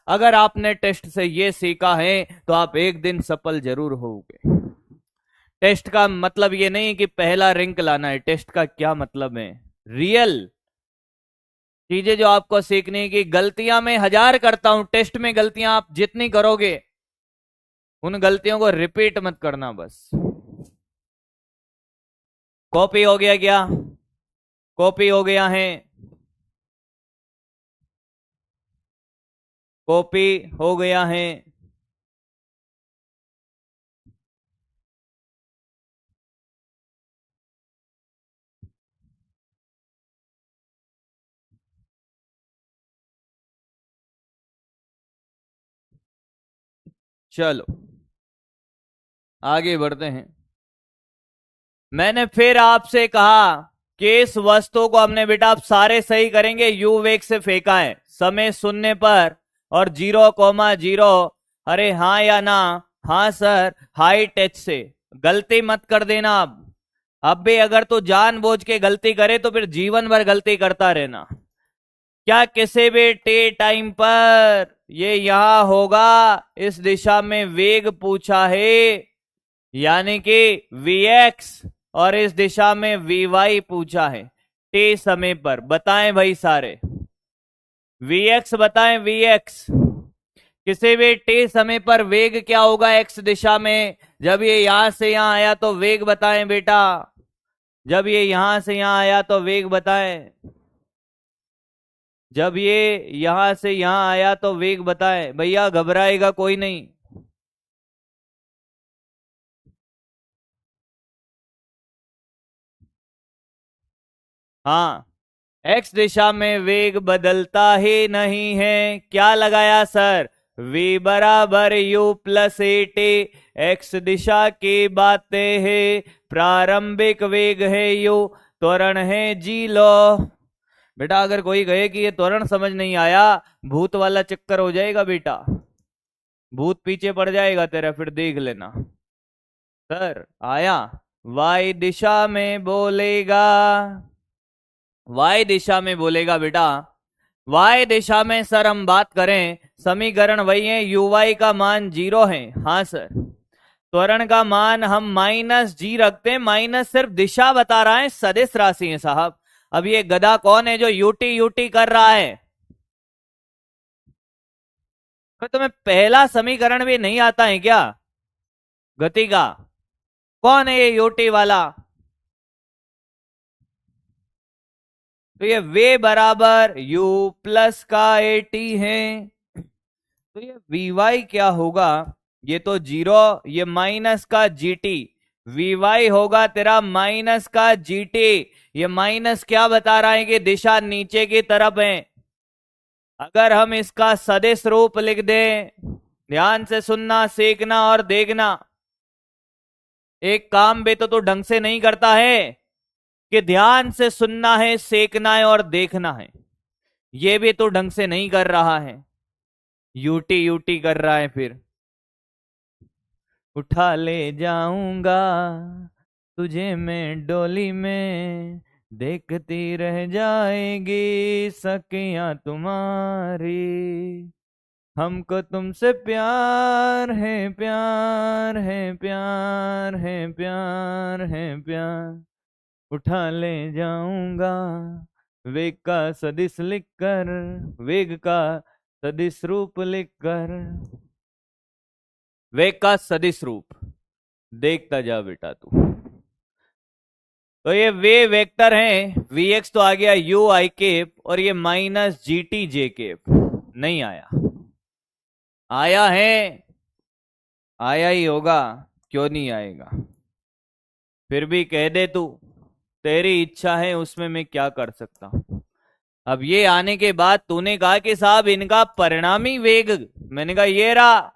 अगर आपने टेस्ट से ये सीखा है तो आप एक दिन सफल जरूर होगे। टेस्ट का मतलब ये नहीं कि पहला रैंक लाना है, टेस्ट का क्या मतलब है, रियल चीजें जो आपको सीखनी है, कि गलतियां मैं 1000 करता हूं, टेस्ट में गलतियां आप जितनी करोगे उन गलतियों को रिपीट मत करना बस। कॉपी हो गया क्या? कॉपी हो गया है? कॉपी हो गया है? चलो आगे बढ़ते हैं। मैंने फिर आपसे कहा कि इस वस्तु को हमने बेटा आप सारे सही करेंगे, यू वेग से फेंका है समय शून्य पर और 0,0। अरे हाँ या ना? हाँ सर, हाइट h से। गलती मत कर देना। अब भी अगर तू जानबूझ के गलती करे तो फिर जीवन भर गलती करता रहना। क्या किसी भी टी टाइम पर ये यहां होगा, इस दिशा में वेग पूछा है, यानी कि Vx, और इस दिशा में Vy पूछा है टी समय पर। बताएं भाई सारे, Vx बताएं, Vx किसी भी टी समय पर वेग क्या होगा एक्स दिशा में, जब ये यहां से यहां आया तो वेग बताएं बेटा, जब ये यहां से यहां आया तो वेग बताएं, जब ये यहां से यहां आया तो वेग बताएं। भैया घबराएगा कोई नहीं। हाँ, एक्स दिशा में वेग बदलता ही नहीं है। क्या लगाया सर? v बराबर u plus a t. X दिशा की बातें है, प्रारंभिक वेग है u, त्वरण है जी लो। बेटा अगर कोई कहे कि ये त्वरण समझ नहीं आया, भूत वाला चक्कर हो जाएगा बेटा, भूत पीछे पड़ जाएगा तेरा, फिर देख लेना। सर आया? y दिशा में बोलेगा, y दिशा में बोलेगा बेटा। y दिशा में सर हम बात करें, समीकरण वही है, uy का मान 0 है। हाँ सर, त्वरण का मान हम माइनस जी रखते हैं, माइनस सिर्फ दिशा बता रहा है, सदिश राशि है साहब। अब ये गधा कौन है जो यूटी यूटी कर रहा है? तो तुम्हें पहला समीकरण भी नहीं आता है क्या गति का? कौन है ये यूटी वाला? तो ये वे बराबर u प्लस का ए टी है। तो ये वी वाई क्या होगा? ये तो जीरो, ये माइनस का जी टी, वी वाई होगा तेरा माइनस का जी टी। ये माइनस क्या बता रहा है कि दिशा नीचे की तरफ है। अगर हम इसका सदिश रूप लिख दें, ध्यान से सुनना, सीखना और देखना। एक काम भी तो तू ढंग से नहीं करता है कि ध्यान से सुनना है, सीखना है और देखना है, ये भी तो ढंग से नहीं कर रहा है, यूटी यूटी कर रहा है। फिर उठा ले जाऊंगा तुझे मैं डोली में, देखती रह जाएगी सखियां तुम्हारी, हमको तुमसे प्यार है, प्यार है, प्यार है, प्यार है, प्यार। उठा ले जाऊंगा वेग का सदिश लिखकर, वेग का सदिश रूप लिखकर, वेग का सदिश रूप। देखता जा बेटा तू। तो ये वे वेक्टर हैं, वी एक्स तो आ गया यू आई केप, और ये minus G T J cap नहीं आया। आया है, आया ही होगा, क्यों नहीं आएगा? फिर भी कह दे तू, तेरी इच्छा है, उसमें मैं क्या कर सकता हूं। अब ये आने के बाद तूने कहा कि साहब इनका परिणामी वेग, मैंने कहा ये रहा,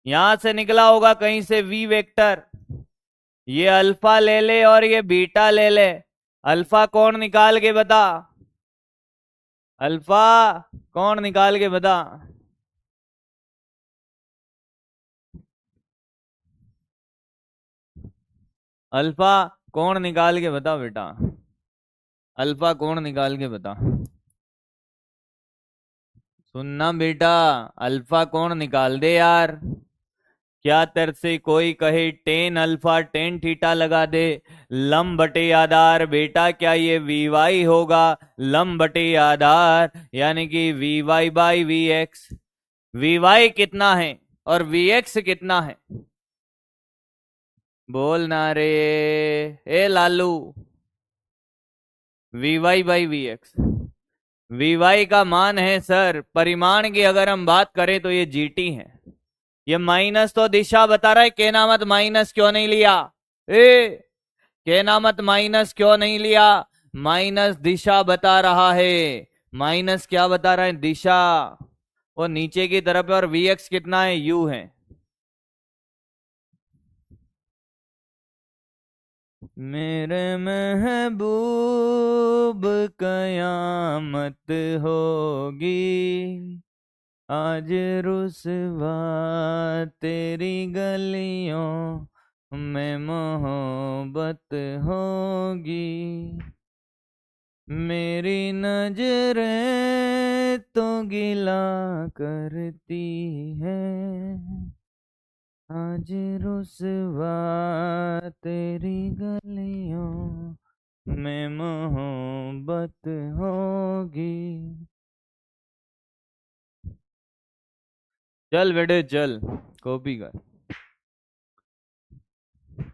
यहां से निकला होगा कहीं से वी वेक्टर। ये अल्फा ले ले और ये बीटा ले ले, अल्फा कौन निकाल के बता, अल्फा कौन निकाल के बता। अल्फा कौन निकाल के बता बेटा, अल्फा कौन निकाल के बता। सुनना बेटा, अल्फा कौन निकाल दे यार। क्या तेरे से कोई कहे टेन अल्फा टेन थीटा लगा दे, लंब बटे आधार बेटा, क्या ये वी वाई होगा? लंब बटे आधार यानी कि V Y by we x. We Y कितना है और वी एक्स कितना है? बोल ना रे, ए Lalu. V Y by we x, we y का मान है सर, परिमाण की अगर हम बात करें तो ये जीटी है। ये माइनस तो दिशा बता रहा है, कहना मत माइनस क्यों नहीं लिया, ए कहना मत माइनस क्यों नहीं लिया। माइनस दिशा बता रहा है, माइनस क्या बता रहा है? दिशा। वो नीचे की तरफ है और वी एक्स कितना है? यू है। मेरे महबूब कयामत होगी, आज रुसवा तेरी गलियों में मोहब्बत होगी, मेरी नजरें तो गिला करती है, आज रुसवा तेरी गलियों में मोहब्बत होगी। चल बेटे चल, कॉपी कर।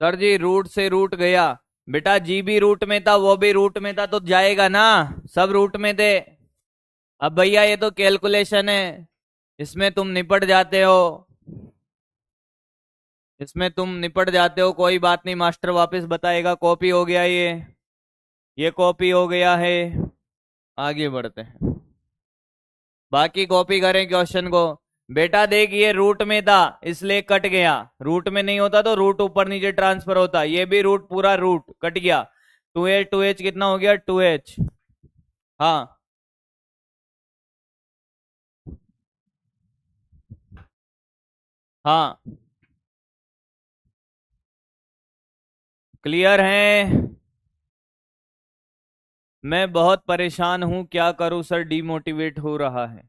सर जी रूट से रूट गया। बेटा जी भी रूट में था, वो भी रूट में था, तो जाएगा ना। सब रूट में थे। अब भैया ये तो कैलकुलेशन है, इसमें तुम निपट जाते हो। इसमें तुम निपट जाते हो, कोई बात नहीं, मास्टर वापस बताएगा। कॉपी हो गया ये कॉपी हो गया है। आगे बढ़ते हैं, बाकी कॉपी करें क्वेश्चन को। बेटा देख, ये रूट में था इसलिए कट गया। रूट में नहीं होता तो रूट ऊपर नीचे ट्रांसफर होता, ये भी रूट, पूरा रूट कट गया। 2h कितना हो गया? 2h। हाँ, हाँ, क्लियर है। मैं बहुत परेशान हूं, क्या करूं सर, डीमोटिवेट हो रहा है।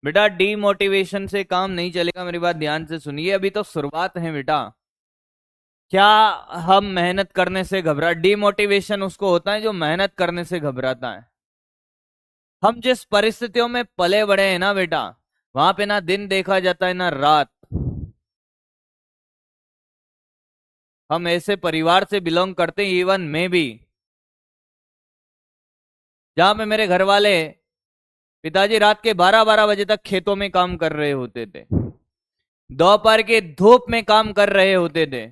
बेटा डीमोटिवेशन से काम नहीं चलेगा, मेरी बात ध्यान से सुनिए, अभी तो शुरुआत है बेटा। क्या हम मेहनत करने से घबरा, डीमोटिवेशन उसको होता है जो मेहनत करने से घबराता है। हम जिस परिस्थितियों में पले बड़े हैं ना बेटा, वहां पे ना दिन देखा जाता है ना रात। हम ऐसे परिवार से बिलोंग करते हैं, इवन मैं भी, जहां पे मेरे घर वाले पिताजी रात के 12-12 बजे तक खेतों में काम कर रहे होते थे, दोपहर के धूप में काम कर रहे होते थे,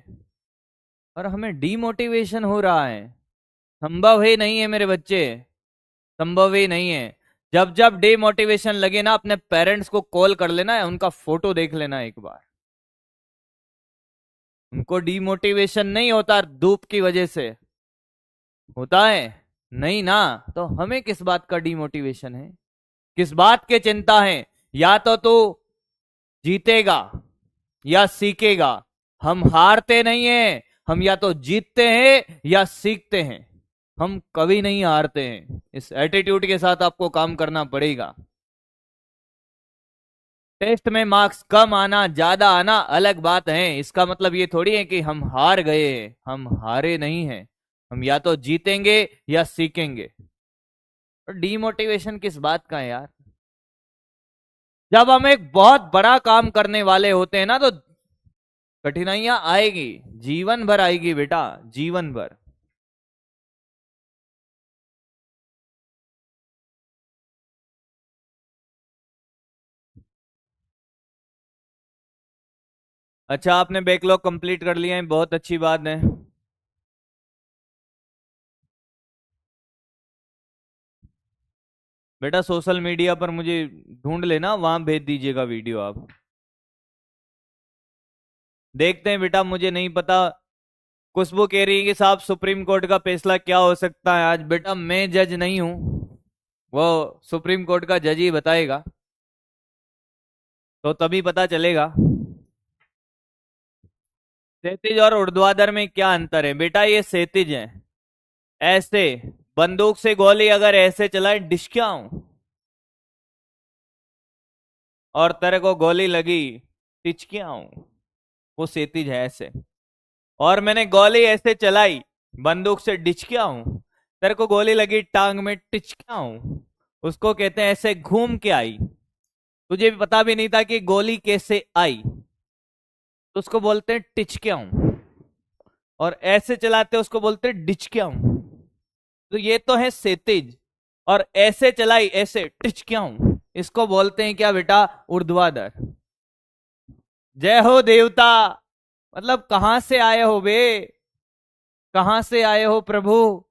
और हमें डीमोटिवेशन हो रहा है। संभव ही नहीं है मेरे बच्चे, संभव ही नहीं है। जब जब डीमोटिवेशन लगे ना, अपने पेरेंट्स को कॉल कर लेना, उनका फोटो देख लेना एक बार। उनको डीमोटिवेशन नहीं होता धूप की वजह से, होता है नहीं ना। तो हमें किस बात का डीमोटिवेशन है, किस बात की चिंता है? या तो तू जीतेगा या सीखेगा। हम हारते नहीं हैं, हम या तो जीतते हैं या सीखते हैं। हम कभी नहीं हारते हैं। इस एटीट्यूड के साथ आपको काम करना पड़ेगा। टेस्ट में मार्क्स कम आना ज्यादा आना अलग बात है, इसका मतलब ये थोड़ी है कि हम हार गए हैं। हम हारे नहीं हैं, हम या तो जीतेंगे या सीखेंगे। और डीमोटिवेशन किस बात का है यार? जब हम एक बहुत बड़ा काम करने वाले होते हैं ना, तो कठिनाइयां आएगी, जीवन भर आएगी बेटा, जीवन भर। अच्छा, आपने बैकलॉग कंप्लीट कर लिया है, बहुत अच्छी बात है। बेटा सोशल मीडिया पर मुझे ढूंढ लेना, वहां भेज दीजिएगा वीडियो आप। देखते हैं बेटा, मुझे नहीं पता। खुशबू कह रही है कि साहब सुप्रीम कोर्ट का फैसला क्या हो सकता है आज। बेटा मैं जज नहीं हूं, वो सुप्रीम कोर्ट का जज ही बताएगा, तो तभी पता चलेगा। क्षैतिज और ऊर्ध्वाधर में क्या अंतर है? बेटा ये क्षैतिज है, ऐसे। बंदूक से गोली अगर ऐसे चलाए डिशक्याऊं, और तेरे को गोली लगी टिचकियाऊं, वो क्षैतिज है ऐसे। और मैंने गोली ऐसे चलाई, बंदूक से डिचकियाऊं, तेरे को गोली लगी टांग में टिचकियाऊं, उसको कहते हैं ऐसे घूम के आई। तुझे भी पता भी नहीं था कि गोली कैसे आई, तो उसको बोलते हैं टिचकियाऊं। और ऐसे चलाते हैं, उसको बोलते हैं डिचकियाऊं। तो ये तो है क्षैतिज। और ऐसे चलाई, ऐसे टिचकियाऊं, इसको बोलते हैं क्या बेटा? ऊर्ध्वाधर। जय हो देवता। मतलब कहां से आए हो बे, कहां से आए हो प्रभु?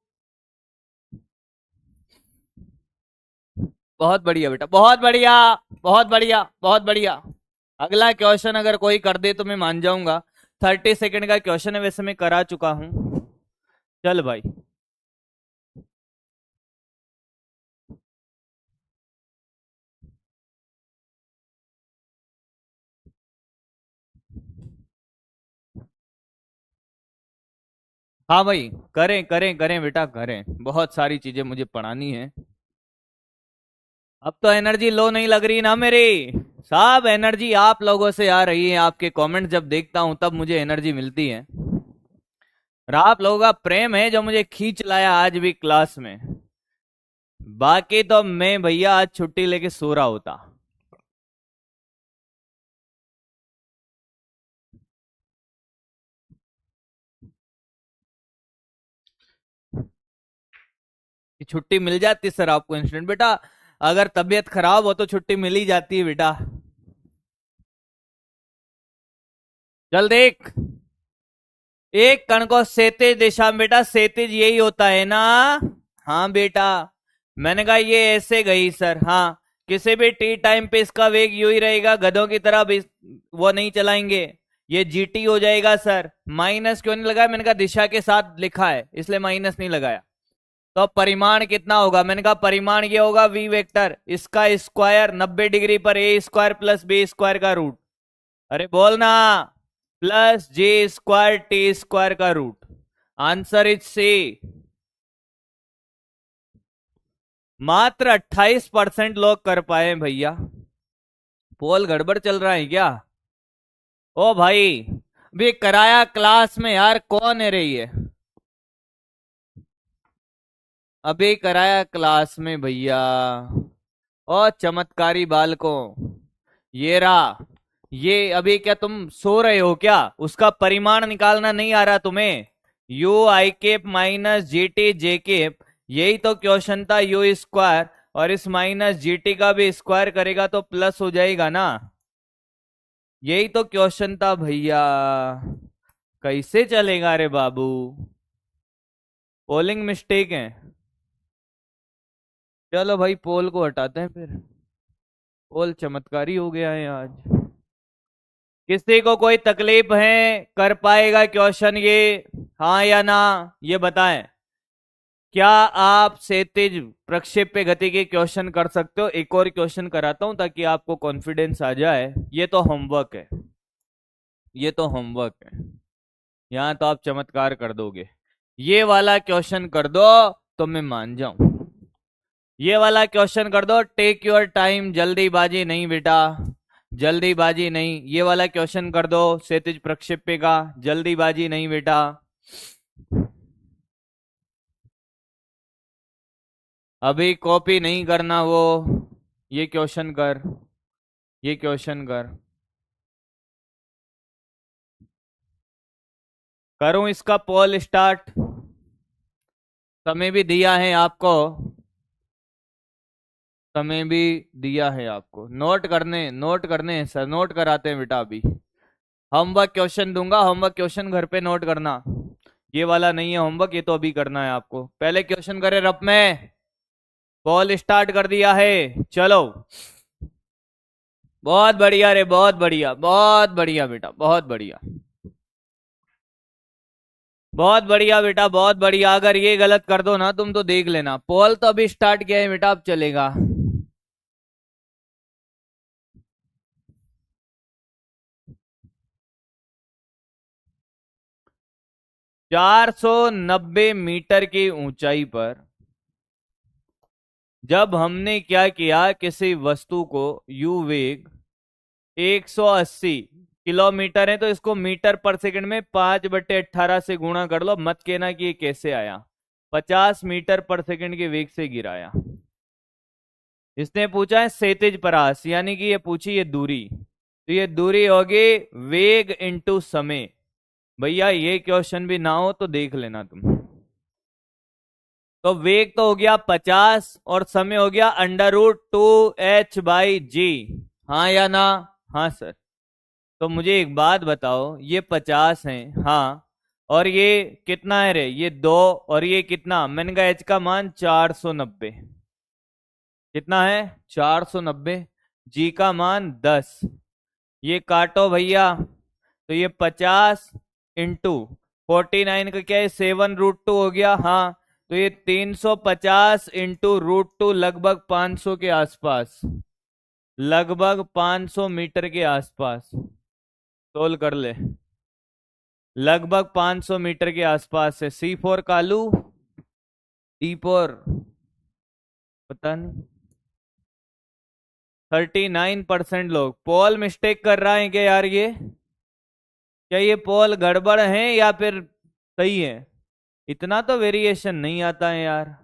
बहुत बढ़िया बेटा, बहुत बढ़िया, बहुत बढ़िया, बहुत बढ़िया। अगला क्वेश्चन अगर कोई कर दे तो मैं मान जाऊंगा। 30 सेकंड का क्वेश्चन है, वैसे मैं करा चुका हूं। चल भाई। हाँ भाई, करें करें करें बेटा, करें, बहुत सारी चीजें मुझे पढ़ानी है। अब तो एनर्जी लो नहीं लग रही ना मेरी। सब एनर्जी आप लोगों से आ रही है, आपके कमेंट जब देखता हूं तब मुझे एनर्जी मिलती है। और आप लोगों का प्रेम है जो मुझे खींच लाया आज भी क्लास में। बाकी तो मैं भैया आज छुट्टी लेके सो रहा होता। छुट्टी मिल जाती सर आपको इंस्टेंट। बेटा अगर तबीयत खराब हो तो छुट्टी मिल ही जाती है बेटा। चल देख, एक कण को क्षैतिज दिशा में, बेटा क्षैतिज यही होता है ना। हाँ बेटा, मैंने कहा ये ऐसे गई सर। हाँ, किसी भी टी टाइम पे इसका वेग यू ही रहेगा, गधों की तरह भी वो नहीं चलाएंगे। ये जीटी हो जाएगा सर। माइनस क्यों नहीं लगाया? मैंने कहा दिशा के साथ लिखा है इसलिए माइनस नहीं लगाया। तो अब परिमाण कितना होगा? मैंने कहा परिमाण ये होगा वी वेक्टर, इसका स्क्वायर 90 डिग्री पर A square plus B square का रूट। अरे बोलना, plus J square T square का रूट। Answer is C. मात्र 28% लोग कर पाए भैया। पोल गड़बड़ चल रहा है क्या? ओ भाई, भी कराया क्लास में यार, कौन है रही है? अभी कराया क्लास में भैया। ओ चमत्कारी बालकों, ये रहा। ये अभी क्या तुम सो रहे हो क्या? उसका परिमाण निकालना नहीं आ रहा तुम्हें? U I cap minus G T J cap, यही तो क्वेश्चन था। यू स्क्वायर और इस माइनस जी टी का भी स्क्वायर करेगा तो प्लस हो जाएगा ना। यही तो क्वेश्चन था भैया। कैसे चलेगा रे बाबू? पोलिंग मिस्टेक है। चलो भाई, पोल को हटाते हैं फिर। पोल चमत्कारी हो गया है आज। किसी को कोई तकलीफ है? कर पाएगा क्वेश्चन ये? हाँ या ना, ये बताएं। क्या आप क्षैतिज प्रक्षेप पे गति के क्वेश्चन कर सकते हो? एक और क्वेश्चन कराता हूं ताकि आपको कॉन्फिडेंस आ जाए। ये तो होमवर्क है, ये तो होमवर्क है। यहां तो आप चमत्कार कर दोगे। ये वाला क्वेश्चन कर दो तो मैं मान जाऊं। ये वाला क्वेश्चन कर दो, टेक योर टाइम, जल्दीबाजी नहीं बेटा, जल्दीबाजी नहीं। ये वाला क्वेश्चन कर दो क्षैतिज प्रक्षेप्य का, जल्दीबाजी नहीं बेटा। अभी कॉपी नहीं करना वो। ये क्वेश्चन कर, ये क्वेश्चन कर। करूं इसका पोल स्टार्ट? समय भी दिया है आपको, समय भी दिया है आपको। नोट करने हैं सर, नोट कराते हैं बेटा अभी। होमवर्क क्वेश्चन दूंगा, होमवर्क क्वेश्चन घर पे नोट करना। ये वाला नहीं है होमवर्क, ये तो अभी करना है आपको। पहले क्वेश्चन करे रब में। बॉल स्टार्ट कर दिया है, चलो। बहुत बढ़िया रे, बहुत बढ़िया, बहुत बढ़िया बेटा, बहुत बढ़िया, बहुत बढ़िया बेटा, बहुत बढ़िया। अगर ये गलत कर दो ना तुम तो देख लेना। पॉल तो अभी स्टार्ट किया है बेटा, अब चलेगा। 490 मीटर की ऊंचाई पर जब हमने क्या किया, किसी वस्तु को यू वेग 180 किलोमीटर है तो इसको मीटर पर सेकंड में 5/18 से गुणा कर लो। मत कहना कि ये कैसे आया। 50 मीटर पर सेकंड के वेग से गिराया। इसने पूछा है क्षैतिज परास, यानी कि ये पूछी ये दूरी, तो ये दूरी होगी वेग इनटू समय। भैया ये क्वेश्चन भी ना हो तो देख लेना तुम। तो वेग तो हो गया 50 और समय हो गया √2h/g। हाँ या ना? हाँ सर। तो मुझे एक बात बताओ, ये 50 है, हाँ, और ये कितना है रे? ये 2, और ये कितना? मैंने कहा h का मान 490। कितना है? 490। g का मान 10। ये काटो भैया, तो ये 50 इंटू 49 का क्या है, 7√2 हो गया। हाँ, तो ये 350 इंटू √2, लगभग 500 के आसपास, लगभग 500 मीटर के आसपास। तोल कर ले, लगभग 500 मीटर के आसपास है। C4 कालू, D4 पता नहीं। 39% लोग। पोल मिस्टेक कर रहा है क्या यार? ये क्या ये पोल गड़बड़ है या फिर सही है? इतना तो वेरिएशन नहीं आता है यार।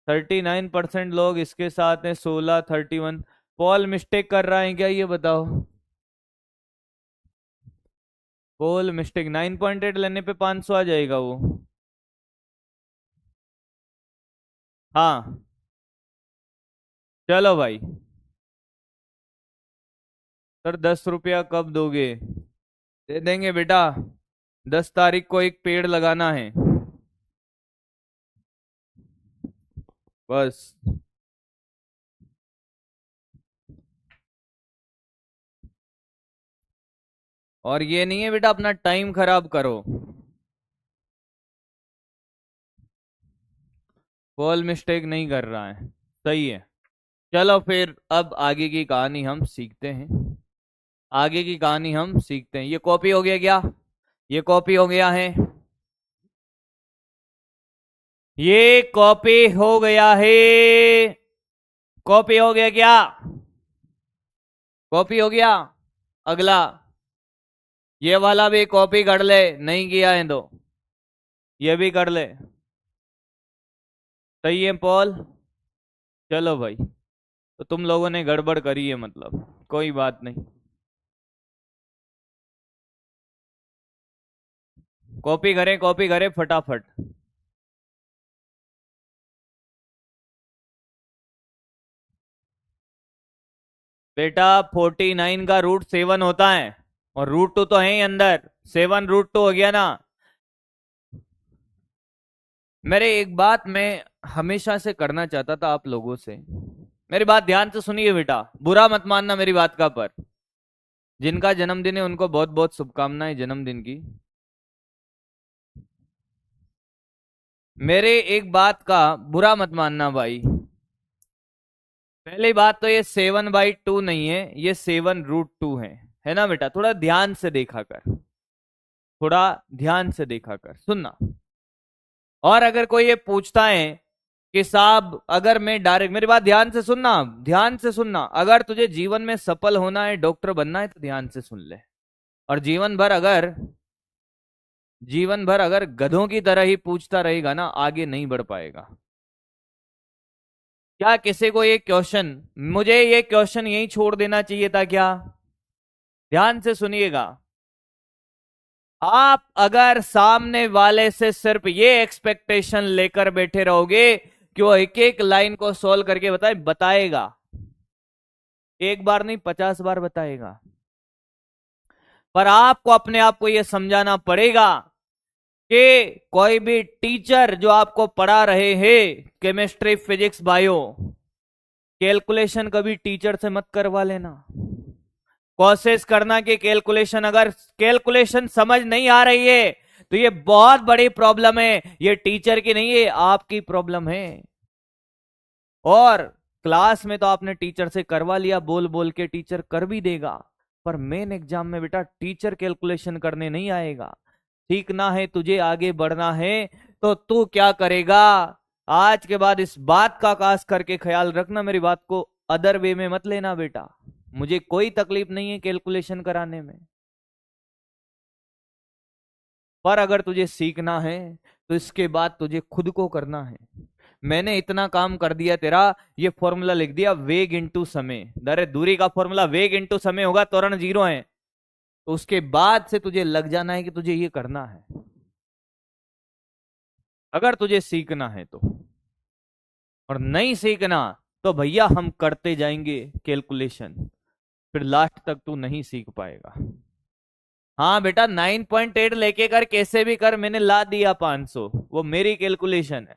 39% लोग इसके साथ हैं, 16, 31। पोल मिस्टेक कर रहा है क्या ये बताओ? पोल मिस्टेक 9.8 लेने पे 500 आ जाएगा वो। हाँ, चलो भाई। सर 10 रुपया कब दोगे? दे देंगे बेटा। 10 तारीख को एक पेड़ लगाना है, बस। और ये नहीं है बेटा अपना टाइम खराब करो। कॉल मिस्टेक नहीं कर रहा है, सही है। चलो फिर अब आगे की कहानी हम सीखते हैं। आगे की कहानी हम सीखते हैं। ये कॉपी हो गया क्या? ये कॉपी हो गया है। ये कॉपी हो गया है। कॉपी हो गया क्या? कॉपी हो गया। अगला, ये वाला भी कॉपी कर ले, नहीं किया है तो ये भी कर ले। सही है पॉल। चलो भाई, तो तुम लोगों ने गड़बड़ करी है मतलब, कोई बात नहीं। कॉपी करें फटाफट। बेटा 49 का √7 होता है, और √2 तो है ही अंदर। 7 √2 हो गया ना। मेरे एक बात मैं हमेशा से करना चाहता था आप लोगों से। मेरी बात ध्यान से सुनिए बेटा, बुरा मत मानना मेरी बात का। पर जिनका जन्मदिन है उनको बहुत बहुत शुभकामनाएं जन्मदिन की। मेरे एक बात का बुरा मत मानना भाई। पहली बात तो ये 7/2 नहीं है, ये 7 √2 है ना बेटा? थोड़ा ध्यान से देखा कर, थोड़ा ध्यान से देखा कर, सुनना। और अगर कोई ये पूछता है कि साहब अगर मैं डायरेक्ट, मेरी बात ध्यान से सुनना, ध्यान से सुनना। अगर तुझे जीवन में सफल होना है, डॉक्टर बनना है, तो ध्यान से सुन ले। और जीवन भर अगर गधों की तरह ही पूछता रहेगा ना, आगे नहीं बढ़ पाएगा। क्या किसी को ये क्वेश्चन, मुझे ये क्वेश्चन यही छोड़ देना चाहिए था क्या? ध्यान से सुनिएगा। आप अगर सामने वाले से सिर्फ ये एक्सपेक्टेशन लेकर बैठे रहोगे कि वो एक एक लाइन को सॉल्व करके बताएगा, एक बार नहीं 50 बार बताएगा। पर आपको अपने आप को यह समझाना पड़ेगा कि कोई भी टीचर जो आपको पढ़ा रहे हैं केमिस्ट्री फिजिक्स बायो, कैलकुलेशन कभी टीचर से मत करवा लेना। कोशिश करना कि कैलकुलेशन, अगर कैलकुलेशन समझ नहीं आ रही है तो ये बहुत बड़ी प्रॉब्लम है, ये टीचर की नहीं है, आपकी प्रॉब्लम है। और क्लास में तो आपने टीचर से करवा लिया, बोल बोल के टीचर कर भी देगा, पर मेन एग्जाम में बेटा टीचर कैलकुलेशन करने नहीं आएगा। सीखना है तुझे, आगे बढ़ना है, तो तू क्या करेगा? आज के बाद इस बात का खास करके ख्याल रखना, मेरी बात को अदर वे में मत लेना बेटा। मुझे कोई तकलीफ नहीं है कैलकुलेशन कराने में, पर अगर तुझे सीखना है तो इसके बाद तुझे खुद को करना है। मैंने इतना काम कर दिया तेरा, ये फॉर्मूला लिख दिया, वेग इंटू समय। दर दूरी का फॉर्मूला वेग इंटू समय होगा, त्वरण 0 है। तो उसके बाद से तुझे लग जाना है कि तुझे ये करना है, अगर तुझे सीखना है तो। और नहीं सीखना तो भैया हम करते जाएंगे कैलकुलेशन, फिर लास्ट तक तू नहीं सीख पाएगा। हाँ बेटा 9.8 लेके कर, कैसे भी कर, मैंने ला दिया 500, वो मेरी कैलकुलेशन है।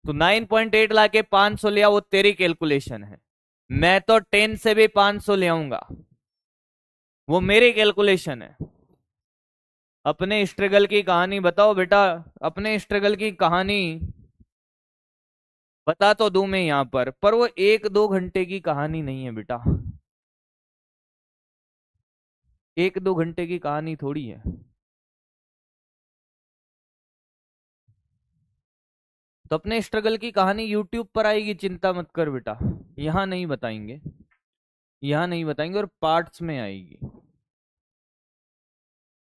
तो 9.8 लाके 500 लिया, वो तेरी कैलकुलेशन है। मैं तो 10 से भी 500 ले आऊंगा, वो मेरी कैलकुलेशन है। अपने स्ट्रगल की कहानी बताओ बेटा, अपने स्ट्रगल की कहानी बता तो दूं मैं यहां पर वो 1-2 घंटे की कहानी नहीं है बेटा। 1-2 घंटे की कहानी थोड़ी है। तो अपने स्ट्रगल की कहानी यूट्यूब पर आएगी, चिंता मत कर बेटा। यहां नहीं बताएंगे, यहां नहीं बताएंगे, और पार्ट्स में आएगी।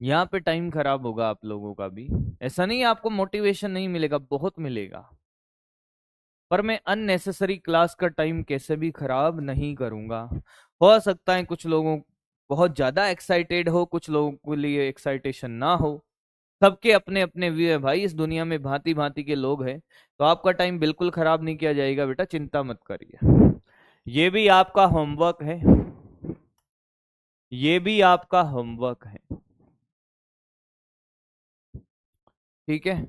यहाँ पे टाइम खराब होगा आप लोगों का भी। ऐसा नहीं आपको मोटिवेशन नहीं मिलेगा, बहुत मिलेगा। पर मैं अननेसेसरी क्लास का टाइम कैसे भी खराब नहीं करूंगा। हो सकता है कुछ लोगों बहुत ज्यादा एक्साइटेड हो, कुछ लोगों के लिए एक्साइटेशन ना हो, सबके अपने अपने व्यू है भाई, इस दुनिया में भांति भांति के लोग हैं। तो आपका टाइम बिल्कुल खराब नहीं किया जाएगा बेटा, चिंता मत करिए। ये भी आपका होमवर्क है, ये भी आपका होमवर्क है, ठीक है।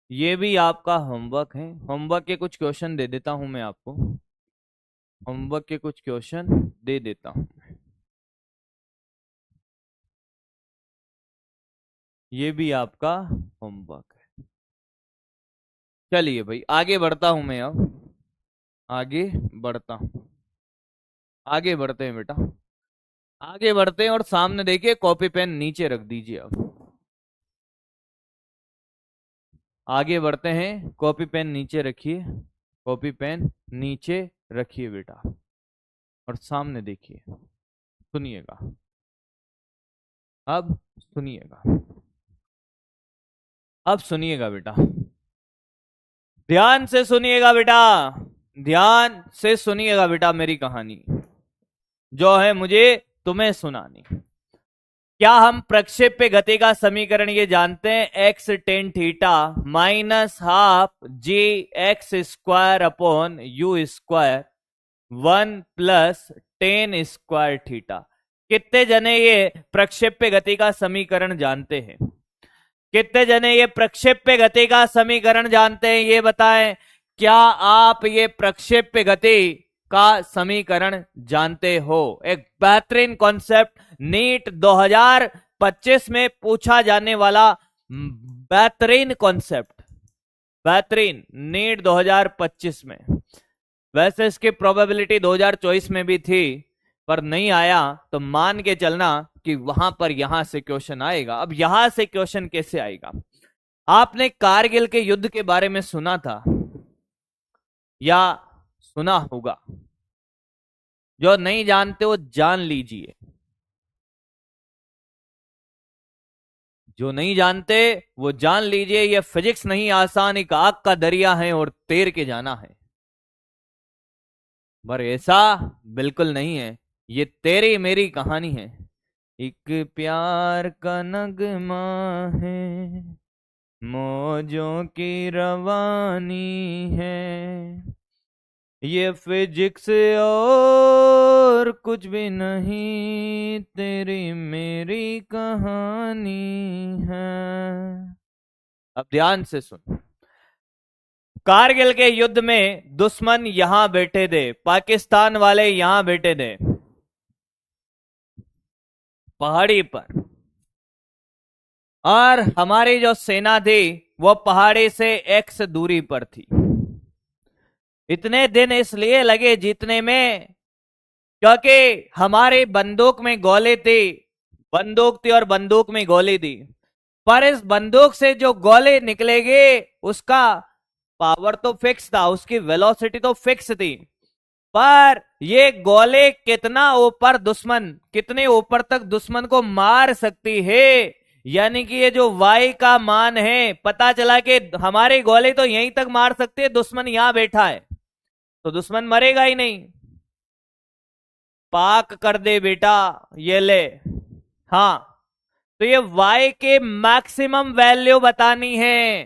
ये भी आपका होमवर्क है। होमवर्क के कुछ क्वेश्चन दे देता हूं मैं आपको, होमवर्क के कुछ क्वेश्चन दे देता हूं। ये भी आपका होमवर्क है। चलिए भाई आगे बढ़ता हूं मैं अब, आगे बढ़ता हूं। आगे बढ़ते हैं बेटा, आगे बढ़ते हैं। और सामने देखिए, कॉपी पेन नीचे रख दीजिए अब। आगे बढ़ते हैं, कॉपी पेन नीचे रखिए, कॉपी पेन नीचे रखिए बेटा, और सामने देखिए, सुनिएगा। अब सुनिएगा, अब सुनिएगा बेटा, ध्यान से सुनिएगा बेटा, ध्यान से सुनिएगा बेटा, मेरी कहानी जो है मुझे तुम्हें सुनानी। क्या हम प्रक्षेप्य गति का समीकरण ये जानते हैं? X tan theta minus half G x square upon you square 1 + tan² theta. कितने जने ये प्रक्षेप्य गति का समीकरण जानते हैं? कितने जने ये प्रक्षेप्य गति का समीकरण जानते हैं, ये बताएं। क्या आप ये प्रक्षेप्य गति का समीकरण जानते हो? एक बेहतरीन कॉन्सेप्ट, नीट 2025 में पूछा जाने वाला बेहतरीन कॉन्सेप्ट, बेहतरीन, नीट 2025 में। वैसे इसकी प्रोबेबिलिटी 2024 में भी थी, पर नहीं आया, तो मान के चलना कि वहां पर यहां से क्वेश्चन आएगा। अब यहां से क्वेश्चन कैसे आएगा? आपने कारगिल के युद्ध के बारे में सुना था या सुना होगा? जो नहीं जानते वो जान लीजिए, जो नहीं जानते वो जान लीजिए। ये फिजिक्स नहीं आसान, एक आग का दरिया है और तैर के जाना है। पर ऐसा बिल्कुल नहीं है, ये तेरी मेरी कहानी है। एक प्यार का नगमा है, मौजों की रवानी है, ये फिजिक्स और कुछ भी नहीं, तेरी मेरी कहानी है। अब ध्यान से सुन। कारगिल के युद्ध में दुश्मन यहां बैठे थे, पाकिस्तान वाले यहां बैठे थे पहाड़ी पर, और हमारी जो सेना थी वो पहाड़ी से एक्स दूरी पर थी। इतने दिन इसलिए लगे जीतने में क्योंकि हमारी बंदूक में गोली थी, बंदूक थी और बंदूक में गोली थी। पर इस बंदूक से जो गोली निकलेगी उसका पावर तो फिक्स था, उसकी वेलोसिटी तो फिक्स थी, पर ये गोले कितना ऊपर दुश्मन, कितने ऊपर तक दुश्मन को मार सकती है, यानी कि ये जो y का मान है, पता चला कि हमारे गोले तो यहीं तक मार सकते हैं, दुश्मन यहां बैठा है, तो दुश्मन मरेगा ही नहीं। पाक कर दे बेटा, ये ले। हाँ, तो ये y के मैक्सिमम वैल्यू बतानी है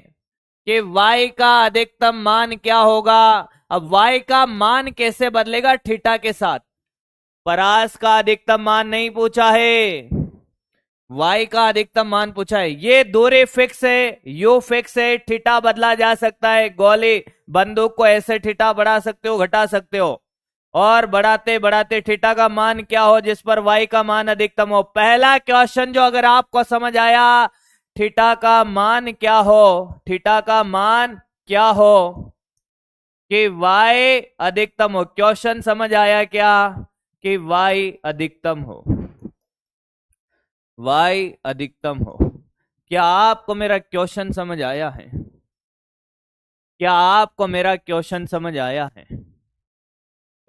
कि y का अधिकतम मान क्या होगा। अब y का मान कैसे बदलेगा? थीटा के साथ। परास का अधिकतम मान नहीं पूछा है, y का अधिकतम मान पूछा है। ये दूरी फिक्स है, u फिक्स है, थीटा बदला जा सकता है। गोली बंदूक को ऐसे थीटा बढ़ा सकते हो, घटा सकते हो, और बढ़ाते बढ़ाते थीटा का मान क्या हो जिस पर y का मान अधिकतम हो। पहला क्वेश्चन जो अगर आपको समझ आया, थीटा का मान क्या हो, थीटा का मान क्या हो कि y अधिकतम हो। क्वेश्चन समझ आया क्या? कि y अधिकतम हो, y अधिकतम हो। क्या आपको मेरा क्वेश्चन समझ आया है? क्या आपको मेरा क्वेश्चन समझ आया है?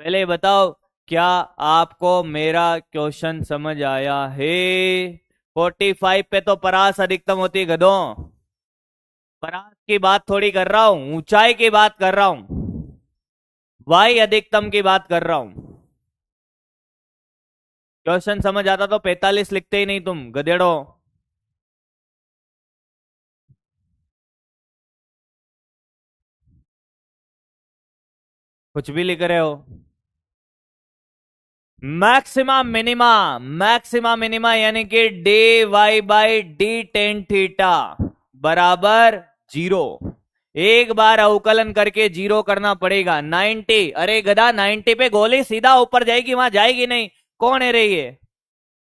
पहले बताओ, क्या आपको मेरा क्वेश्चन समझ आया है? 45 पे तो परास अधिकतम होती है गधों, परास की बात थोड़ी कर रहा हूं, ऊंचाई की बात कर रहा हूं, वाई अधिकतम की बात कर रहा हूं। क्वेश्चन समझ आता तो 45 लिखते ही नहीं तुम गधेड़ो। कुछ भी लिख रहे हो। मैक्सिमा मिनिमा, मैक्सिमा मिनिमा यानी कि D Y by D tan theta बराबर 0। एक बार अवकलन करके 0 करना पड़ेगा। 90, अरे गधा 90 पे गोली सीधा ऊपर जाएगी, वहां जाएगी नहीं। कौन है रे ये?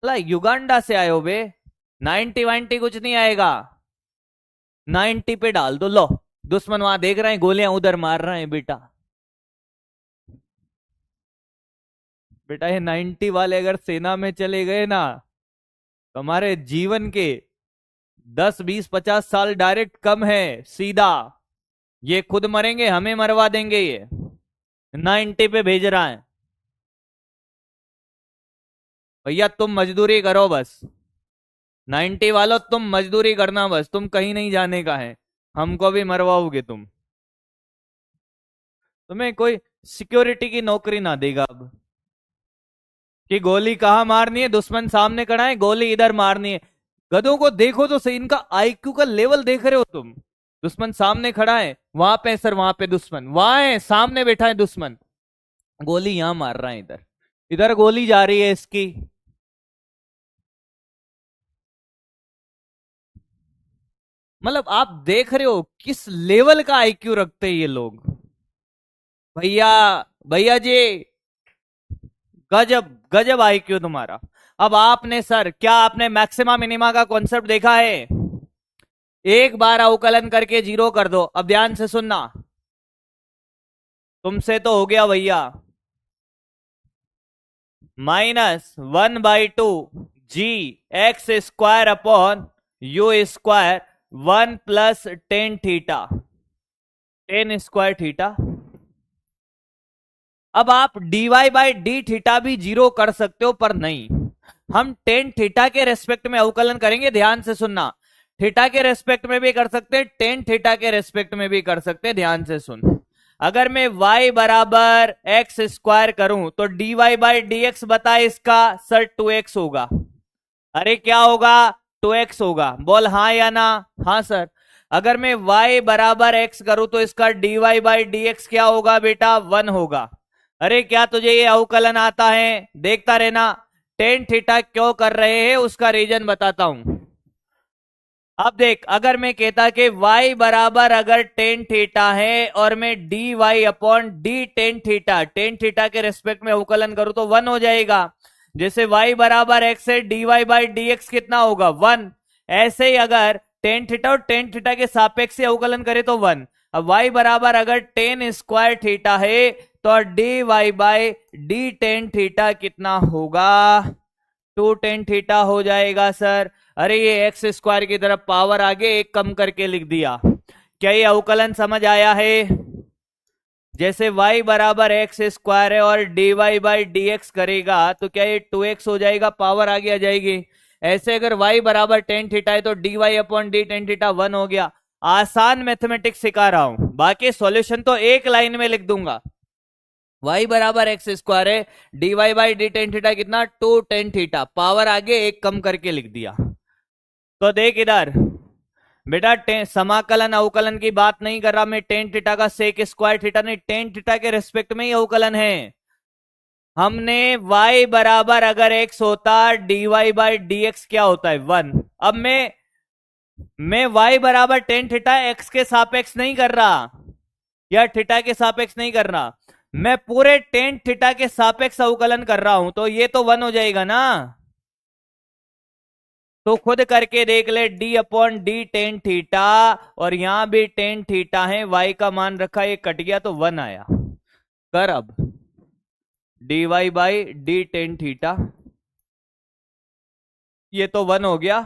ला युगांडा से आयो बे। 90 वाइंटी कुछ नहीं आएगा। 90 पे डाल दो, लो। दुश्मन वहां देख रहे हैं, गोलियां उधर मार रहे हैं बेटा। बेटा ये 90 वाले अगर सेना में चले गए ना, तो हमारे जीवन के 10 20 50 साल डायरेक्ट कम है सीधा। ये खुद मरेंगे, हमें मरवा देंगे ये। 90 पे भेज रहा है भैया, तुम मजदूरी करो बस। 90 वालों तुम मजदूरी करना बस, तुम कहीं नहीं जाने का है। हमको भी मरवाओगे तुम। तुम्हें कोई सिक्योरिटी की नौकरी ना देगा अब, कि गोली कहां मारनी है, दुश्मन सामने खड़ा है, गोली इधर मारनी है। गधों को देखो तो सही, इनका आईक्यू का लेवल देख रहे हो तुम? दुश्मन सामने खड़ा है, वहां पे सर, वहां पे दुश्मन, वहां है सामने बैठा है दुश्मन, गोली यहां मार रहा है, इधर इधर गोली जा रही है इसकी। मतलब आप देख रहे हो किस लेवल का आईक्यू रखते हैं ये लोग। भैया, भैया जी, गजब गजब आईक्यू तुम्हारा। अब आपने सर, क्या आपने मैक्सिमा मिनिमा का कॉन्सेप्ट देखा है? एक बार अवकलन करके 0 कर दो। अब ध्यान से सुनना, तुमसे तो हो गया भैया। -1/2 जी x square upon you square 1 + tan θ, tan square theta. अब आप dy/d θ भी 0 कर सकते हो, पर नहीं, हम tan θ के रेस्पेक्ट में अवकलन करेंगे। ध्यान से सुनना, थीटा के रेस्पेक्ट में भी कर सकते हैं, tan θ के रेस्पेक्ट में भी कर सकते हैं। ध्यान से सुन, अगर मैं y बराबर एक्स स्क्वायर करूं तो dy/dx बता इसका सर 2x होगा। अरे क्या होगा? 2x होगा। बोल हाँ या ना? हाँ सर। अगर मैं y बराबर x करूं तो इसका dy/dx क्या होगा बेटा? 1 होगा। अरे क्या तुझे ये अवकलन आता है? देखता रहना। tan थीटा क्यों कर रहे हैं उसका रीजन बताता हूं। अब देख, अगर मैं कहता कि y बराबर अगर tan थीटा है और मैं dy/d tan थीटा के रेस्पेक्ट में अवकलन करूं तो 1 हो जाएगा। जैसे y बराबर x है, dy/dx कितना होगा? 1। ऐसे ही अगर tan थीटा और tan थीटा के सापेक्ष से अवकलन करें तो 1। अब y बराबर अगर tan स्क्वायर थीटा है तो dy/d tan थीटा कितना होगा? 2 tan थीटा हो जाएगा सर। अरे ये एक्स स्क्वायर की तरफ पावर आगे एक कम करके लिख दिया। क्या ये अवकलन समझ आया है? जैसे y बराबर एक्स स्क्वायर है और dy/dx करेगा तो क्या ये 2x हो जाएगा, पावर आगे आ जाएगी। ऐसे अगर y बराबर tan थीटा है तो dy/d tan थीटा 1 हो गया। आसान मैथमेटिक्स सिखा रहा हूं, बाकी सॉल्यूशन तो एक लाइन में लिख दूंगा। y बराबर एक्स स्क्वायर है, dy/d tan थीटा कितना? 2 tan थीटा, पावर आगे एक कम करके लिख दिया। तो देख इधर बेटा, समाकलन अवकलन की बात नहीं कर रहा मैं, tan थीटा का सेक स्क्वायर थीटा नहीं, tan थीटा के रेस्पेक्ट में ही अवकलन है। हमने y बराबर अगर x होता dy/dx क्या होता है? 1। अब मैं y बराबर tan थीटा x के सापेक्ष नहीं कर रहा या थीटा के सापेक्ष नहीं कर रहा, मैं पूरे tan थीटा के सापेक्ष अवकलन कर रहा हूं, तो ये तो 1 हो जाएगा ना। तो खुद करके देख ले, d/d tan थीटा, और यहां भी tan थीटा है, y का मान रखा, ये कट गया तो 1 आया। कर अब dy/d tan थीटा, ये तो 1 हो गया।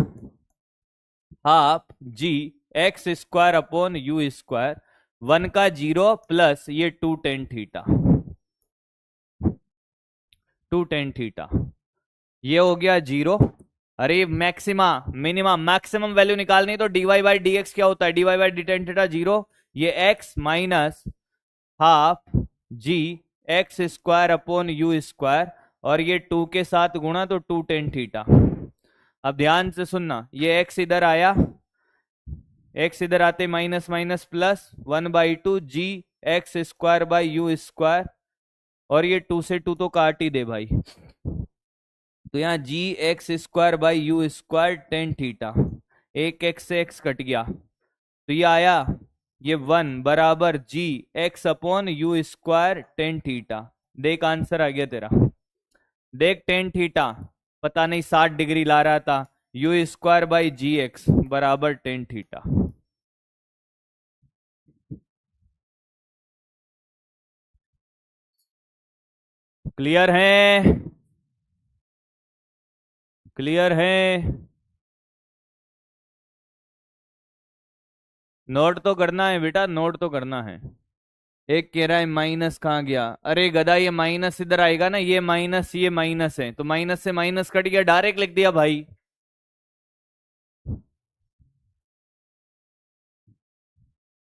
Half G x square upon you square, 1 का 0 प्लस ये 2 tan थीटा, 2 tan थीटा, ये हो गया 0। अरे मैक्सिमा मिनिमा मैक्सिमम वैल्यू निकालनी तो dy/dx क्या होता है? dy/d tan थीटा 0, ये x minus half G x square upon you square, और ये 2 के साथ गुणा तो 2 tan थीटा। अब ध्यान से सुनना, ये x इधर आया, x इधर आते minus minus plus 1/2 ji x square by you square, और ये 2 से 2 तो काट ही दे भाई, तो यहाँ g x square by you square tan theta, एक एक्स से एक्स कट गया, तो ये आया ये 1 बराबर g x upon you square tan theta. देख आंसर आ गया तेरा, देख टेन थीटा पता नहीं 60 डिग्री ला रहा था, U square by ji x बराबर टेन थीटा। क्लियर है? क्लियर है? नोट तो करना है बेटा, नोट तो करना है। एक कह रहा है माइनस कहाँ गया, अरे गधा ये माइनस इधर आएगा ना, ये माइनस है, तो माइनस से माइनस कट गया, डायरेक्ट लिख दिया भाई।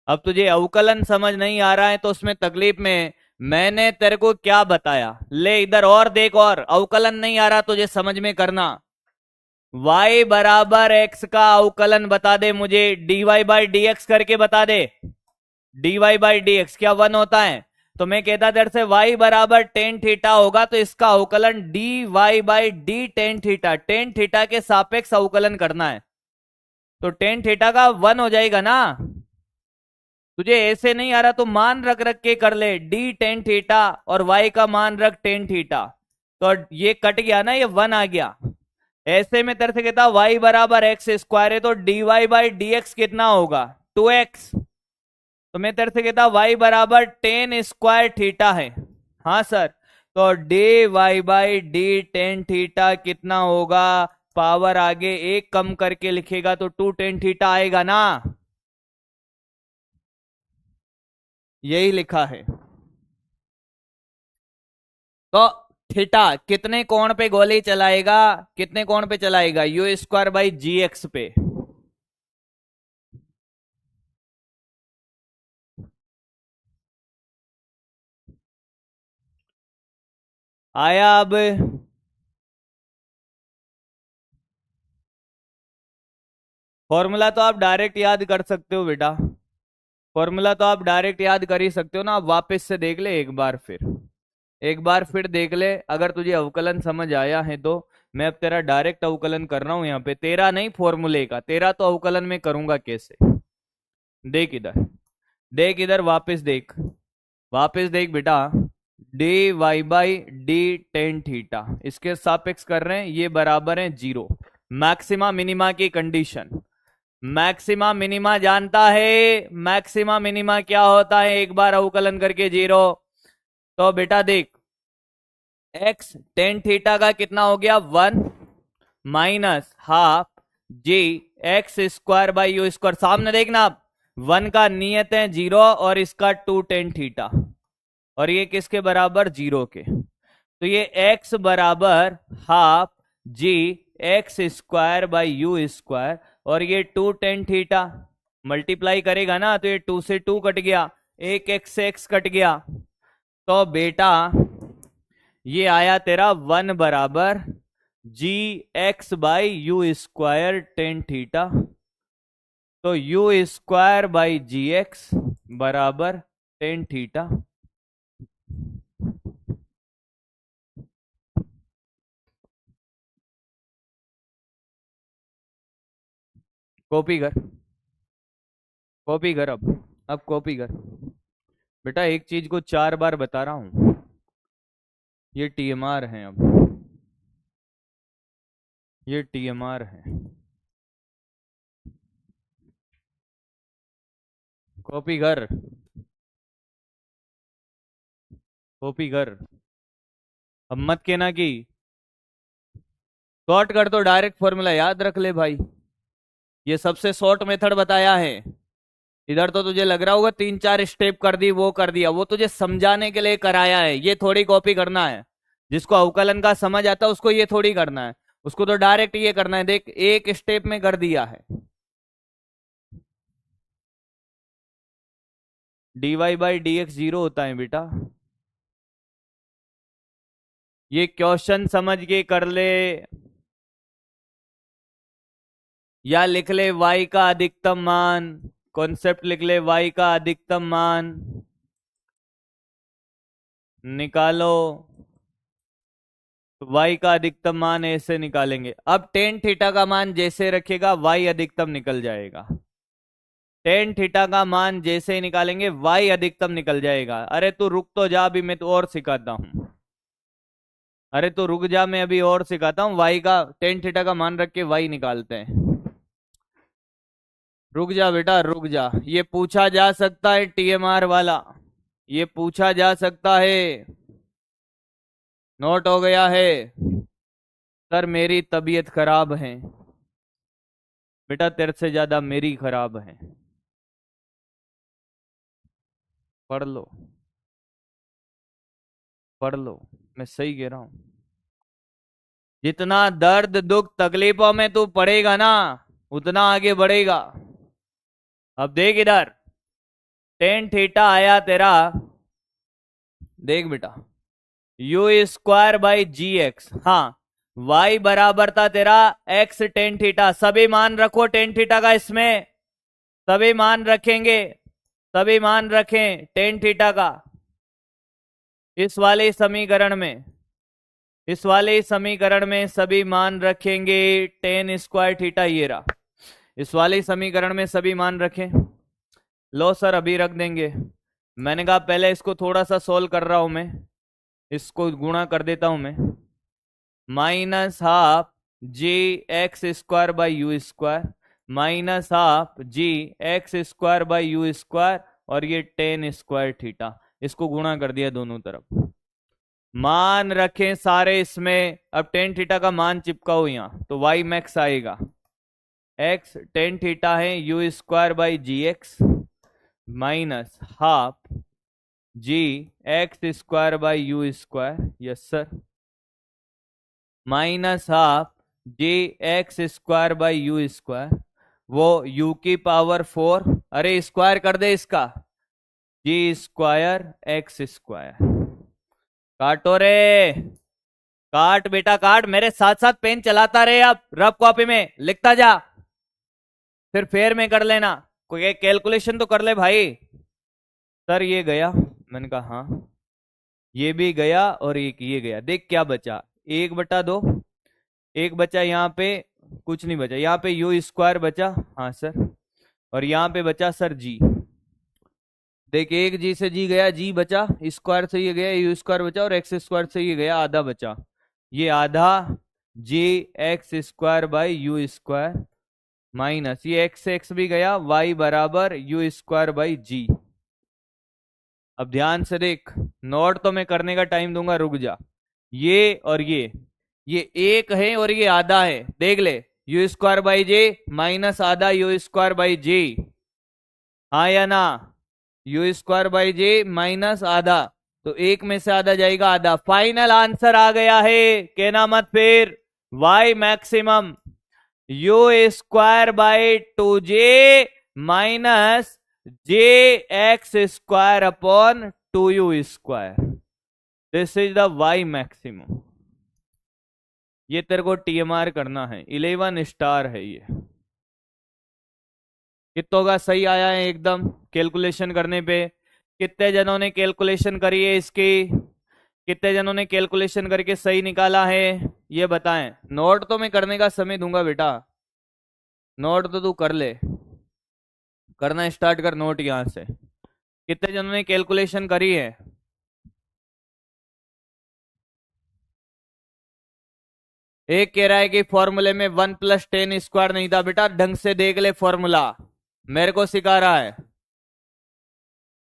अब तुझे अवकलन समझ नहीं आ रहा है तो उसमें तकलीफ में मैंने तेरे को क्या बताया, ले इधर और देख, और अवकलन नहीं आ रहा तुझे समझ में करना, y बराबर x का अवकलन बता दे मुझे, dy बाई डी एक्स करके बता दे, dy बाई डी एक्स क्या 1 होता है, तो मैं कहता तेरे से y बराबर टेन थीटा होगा तो इसका अवकलन dy by D tan theta, tan theta के सापेक्ष अवकलन करना है, तो टेन थीटा का 1 हो जाएगा ना। तुझे ऐसे नहीं आ रहा तो मान रख रख के कर ले, डी टेन थीटा और y का मान रख टेन थीटा, तो ये कट गया ना, ये 1 आ गया। ऐसे में तेरे से कहता y बराबर एक्स स्क्वायर है तो dy बाई डी एक्स कितना होगा 2x, तो मैं तेरे से कहता y बराबर टेन स्क्वायर थीटा है, हाँ सर, तो D Y by D tan theta कितना होगा, पावर आगे एक कम करके लिखेगा तो टू टेन थीटा आएगा ना, यही लिखा है। तो थीटा कितने कोण पे गोली चलाएगा, कितने कोण पे चलाएगा, U square by ji X पे, आया अब? फॉर्मूला तो आप डायरेक्ट याद कर सकते हो बेटा, फॉर्मूला तो आप डायरेक्ट याद कर ही सकते हो ना, आप वापस से देख ले एक बार, फिर एक बार फिर देख ले, अगर तुझे अवकलन समझ आया है तो। मैं अब तेरा डायरेक्ट अवकलन कर रहा हूं यहाँ पे, तेरा नहीं फॉर्मूले का, तेरा तो अवकलन में करूंगा कैसे, देख इधर, देख इधर, वापस देख, वापस देख बेटा, D Y by D tan theta इसके सापेक्ष कर रहे हैं, ये बराबर है जीरो, मैक्सिमा मिनिमा की कंडीशन, मैक्सिमा मिनिमा जानता है, मैक्सिमा मिनिमा क्या होता है, एक बार अवकलन करके जीरो, तो बेटा देख एक्स टेन थीटा का कितना हो गया 1 minus half G x square by you square, सामने देखना आप, 1 का नियत है 0 और इसका 2 टेन थीटा, और ये किसके बराबर 0 के, तो ये x बराबर half G x square by you square, और ये 2 टेन थीटा मल्टीप्लाई करेगा ना, तो ये 2 से 2 कट गया, एक x से x कट गया, तो बेटा ये आया तेरा 1 बराबर g x by you square tan theta, तो u square by ji x बराबर टेन थीटा। कॉपी कर, कॉपी कर, अब कॉपी कर बेटा, एक चीज को 4 बार बता रहा हूं, ये टीएमआर है, अब ये टीएमआर है, कॉपी कर, कॉपी कर, अब मत कहना कि शॉर्ट कर, तो डायरेक्ट फॉर्मूला याद रख ले भाई, ये सबसे शॉर्ट मेथड बताया है, इधर तो तुझे लग रहा होगा 3 4 स्टेप कर दी, वो कर दिया, वो तुझे समझाने के लिए कराया है, ये थोड़ी कॉपी करना है, जिसको अवकलन का समझ आता है उसको ये थोड़ी करना है, उसको तो डायरेक्ट ये करना है, देख एक स्टेप में कर दिया है, D Y by D X zero होता है बेटा, ये क्वेश्चन समझ के कर ले, या लिख ले y का अधिकतम मान, कॉन्सेप्ट लिख ले y का अधिकतम मान, निकालो। y का अधिकतम मान ऐसे निकालेंगे। अब टेन थीटा का मान जैसे रखेगा y अधिकतम निकल जाएगा। टेन थीटा का मान जैसे ही निकालेंगे y अधिकतम निकल जाएगा। अरे तू रुक तो जा, अभी मैं तो और सिखाता हूँ। अरे तू रुक जा, मैं अभी और सिखाता हूँ। y का टेन थीटा का मान रख के y निकालते हैं। रुक जा बेटा रुक जा, ये पूछा जा सकता है टीएमआर वाला, ये पूछा जा सकता है। नोट हो गया है? सर मेरी तबीयत खराब है। बेटा तेरे से ज्यादा मेरी खराब है। पढ़ लो, पढ़ लो, मैं सही कह रहा हूं। जितना दर्द दुख तकलीफों में तू पड़ेगा ना, उतना आगे बढ़ेगा। अब देख इधर, टेन थीटा आया तेरा, देख बेटा, U square by ji X. हाँ, y बराबर था तेरा x टेन थीटा। सभी मान रखो टेन थीटा का इसमें, सभी मान रखेंगे, सभी मान रखें टेन थीटा का इस वाले समीकरण में, इस वाले समीकरण में सभी मान रखेंगे। टेन स्क्वायर थीटा ये रहा, इस वाले समीकरण में सभी मान रखें। लो सर अभी रख देंगे। मैंने कहा पहले इसको थोड़ा सा सोल्व कर रहा हूं मैं, इसको गुणा कर देता हूं मैं। Minus half G x square by you square, minus half G x square by you square, और ये टेन स्क्वायर थीटा, इसको गुणा कर दिया दोनों तरफ। मान रखें सारे इसमें। अब टेन थीटा का मान चिपकाओ यहां, तो वाई मैक्स आएगा। एक्स टेन थीटा है you square by ji X, minus half G x square by you square, yes sir, minus half G x square by you square, वो u की पावर 4, अरे स्क्वायर कर दे इसका, जी स्क्वायर एक्स स्क्वायर। काटो रे, काट बेटा काट, मेरे साथ साथ पेन चलाता रहे, अब रफ कॉपी में लिखता जा, फिर फेर में कर लेना, कोई कैलकुलेशन तो कर ले भाई। सर ये गया, मैंने कहा हाँ, ये भी गया और एक ये गया। देख क्या बचा, 1/2, एक बचा यहाँ पे, कुछ नहीं बचा यहाँ पे, यू स्क्वायर बचा, हाँ सर, और यहाँ पे बचा सर जी। देख एक जी से जी गया, जी बचा, स्क्वायर से ये गया, यू स्क्वायर बचा, और एक्स स्क्वायर से ये गया, आधा बचा, ये आधा g x square by you square, minus ये एक्स एक्स भी गया, वाई बराबर यू स्क्वायर बाई जी। अब ध्यान से देख, नोट तो मैं करने का टाइम दूंगा, रुक जा। ये और ये एक है और ये आधा है, देख ले, you square by J minus आधा यू स्क्वायर बाई जे, हाँ या ना, you square by J minus आधा, तो एक में से आधा जाएगा, आधा। फाइनल आंसर आ गया है, कहना मत फिर, Y maximum U square by 2j minus J X square upon 2u square, this is the Y maximum. ये तेरे को टीएमआर करना है, 11 स्टार है ये। कितनों का सही आया है एकदम कैलकुलेशन करने पे? कितने जनों ने कैलकुलेशन करी है इसकी? कितने जनों ने कैलकुलेशन करके सही निकाला है, ये बताएं। नोट तो मैं करने का समय दूंगा बेटा, नोट तो तू कर ले, करना स्टार्ट कर नोट यहां से। कितने जनों ने कैलकुलेशन करी है? एक कह रहा है कि फॉर्मूले में 1+10 स्क्वायर नहीं था। बेटा ढंग से देख ले फॉर्मूला, मेरे को सिखा रहा है,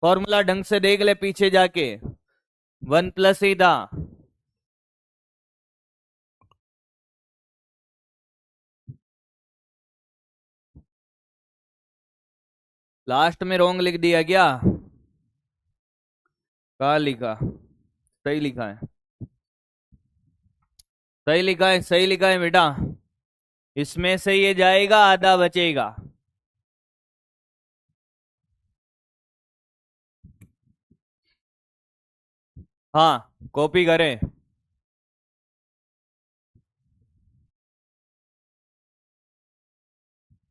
फॉर्मूला ढंग से देख ले पीछे जाके, 1+ ही था। लास्ट में रॉन्ग लिख दिया क्या? कहा लिखा? सही लिखा है, सही लिखा है, सही लिखा है बेटा। इसमें से ये जाएगा, आधा बचेगा। हाँ कॉपी करें।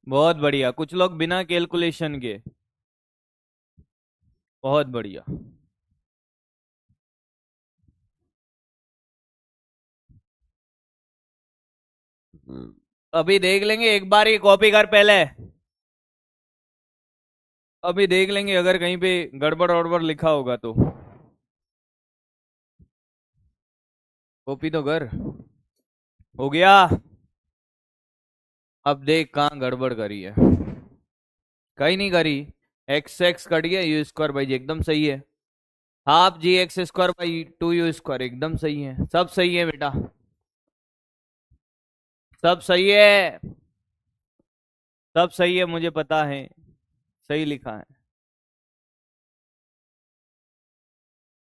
बहुत बढ़िया, कुछ लोग बिना कैलकुलेशन के, बहुत बढ़िया। अभी देख लेंगे, एक बार ही कॉपी कर पहले। अभी देख लेंगे अगर कहीं पे गड़बड़ वड़बड़ लिखा होगा तो। कॉपी तो कर। हो गया। अब देख कहाँ गड़बड़ करी है। कहीं नहीं करी। एक्स एक्स कट गया, यू स्क्वायर बाई जी एकदम सही है। Half G x square by two U square एकदम सही है, सब सही है बेटा, सब सही है, सब सही है, मुझे पता है। सही लिखा है।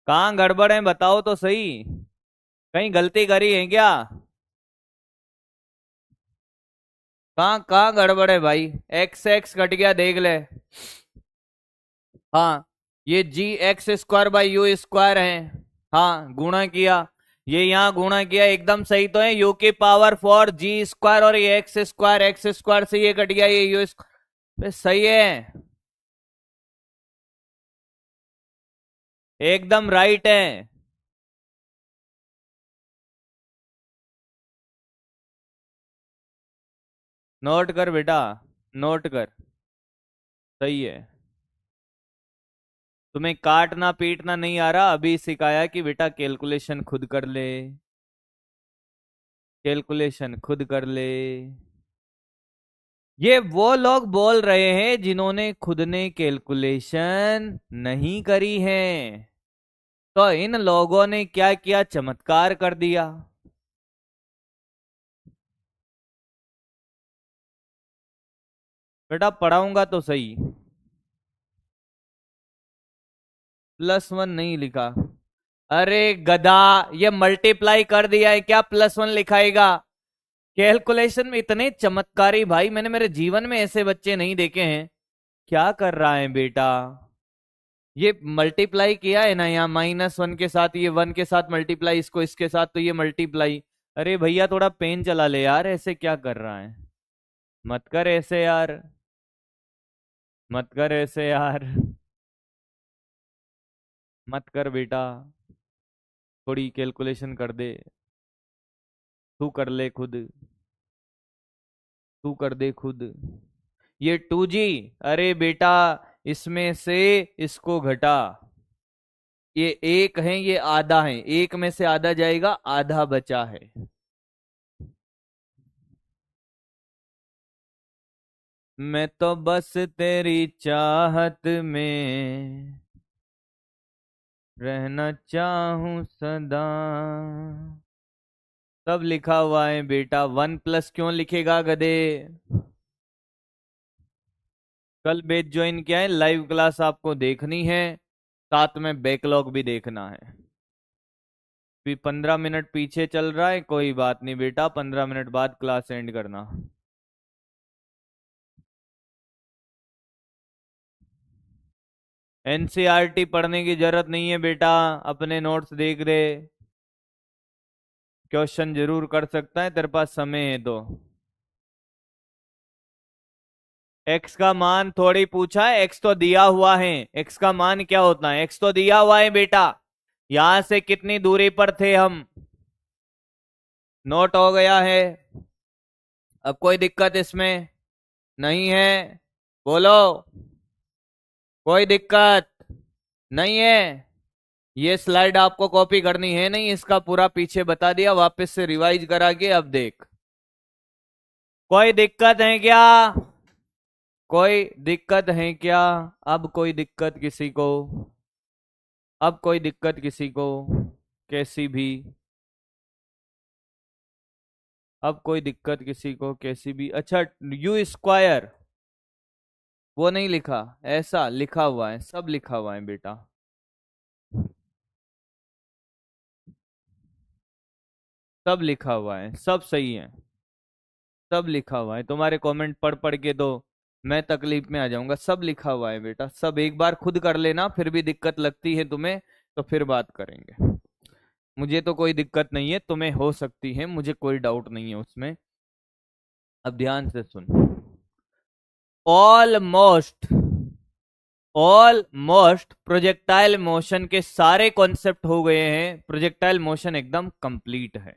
कहाँ गड़बड़ है बताओ तो सही। कहीं गलती करी है क्या? कहाँ कहाँ गड़बड़ है भाई? एक्स एक्स कट गया देख ले। हाँ, ये g x square by you square है। हाँ गुणा किया, ये यहाँ गुणा किया एकदम सही तो है। यू की पावर फोर जी स्क्वायर और ये एक्स स्क्वायर से ये कट गया, ये यू स्क्वायर सही है, एकदम राइट है। नोट कर बेटा, नोट कर। सही है। तुम्हें काटना पीटना नहीं आ रहा, अभी सिखाया कि बेटा कैलकुलेशन खुद कर ले, कैलकुलेशन खुद कर ले। ये वो लोग बोल रहे हैं जिन्होंने खुद ने कैलकुलेशन नहीं करी है। तो इन लोगों ने क्या किया, चमत्कार कर दिया। बेटा पढ़ाऊंगा तो सही। प्लस वन नहीं लिखा। अरे गधा, ये मल्टीप्लाई कर दिया है क्या प्लस वन लिखाएगा? कैलकुलेशन में इतने चमत्कारी भाई मैंने मेरे जीवन में ऐसे बच्चे नहीं देखे हैं। क्या कर रहा है बेटा? ये मल्टीप्लाई किया है ना यहाँ माइनस वन के साथ, ये वन के साथ मल्टीप्लाई, इसको इसके साथ, तो ये मल्टीप्लाई। अरे भैया थोड़ा पेन चला ले यार, ऐसे क्या कर रहा है? मत कर ऐसे यार, मत कर ऐसे यार, मत कर बेटा। थोड़ी कैलकुलेशन कर दे, तू कर ले खुद, तू कर दे खुद। ये टू जी, अरे बेटा इसमें से इसको घटा, ये एक है ये आधा है, एक में से आधा जाएगा, आधा बचा है। मैं तो बस तेरी चाहत में रहना चाहूं सदा। सब लिखा हुआ है बेटा, वन प्लस क्यों लिखेगा गधे? कल बैच ज्वाइन किया है, लाइव क्लास आपको देखनी है, साथ में बैकलॉग भी देखना है। भी 15 मिनट पीछे चल रहा है, कोई बात नहीं बेटा, 15 मिनट बाद क्लास एंड करना। एनसीईआरटी पढ़ने की जरूरत नहीं है बेटा, अपने नोट्स देख रहे, क्वेश्चन जरूर कर सकता है तेरे पास समय है तो। एक्स का मान थोड़ी पूछा है, एक्स तो दिया हुआ है। एक्स का मान क्या होता है? एक्स तो दिया हुआ है बेटा। यहां से कितनी दूरी पर थे हम? नोट हो गया है। अब कोई दिक्कत इसमें नहीं है? बोलो, कोई दिक्कत नहीं है? ये स्लाइड आपको कॉपी करनी है नहीं, इसका पूरा पीछे बता दिया, वापस से रिवाइज करा के अब देख। कोई दिक्कत है क्या? कोई दिक्कत है क्या? अब कोई दिक्कत किसी को? अब कोई दिक्कत किसी को? कैसी भी? अब कोई दिक्कत किसी को कैसी भी? अच्छा, यू स्क्वायर वो नहीं लिखा, ऐसा लिखा हुआ है, सब लिखा हुआ है बेटा। सब लिखा हुआ है, सब सही है, सब लिखा हुआ है। तुम्हारे कमेंट पढ़ पढ़ के तो मैं तकलीफ में आ जाऊंगा। सब लिखा हुआ है बेटा, सब एक बार खुद कर लेना, फिर भी दिक्कत लगती है तुम्हें तो फिर बात करेंगे। मुझे तो कोई दिक्कत नहीं है, तुम्हें हो सकती है, मुझे कोई डाउट नहीं है उसमें। अब ध्यान से सुन। ऑलमोस्ट, ऑलमोस्ट प्रोजेक्टाइल मोशन के सारे कॉन्सेप्ट हो गए हैं, प्रोजेक्टाइल मोशन एकदम कंप्लीट है।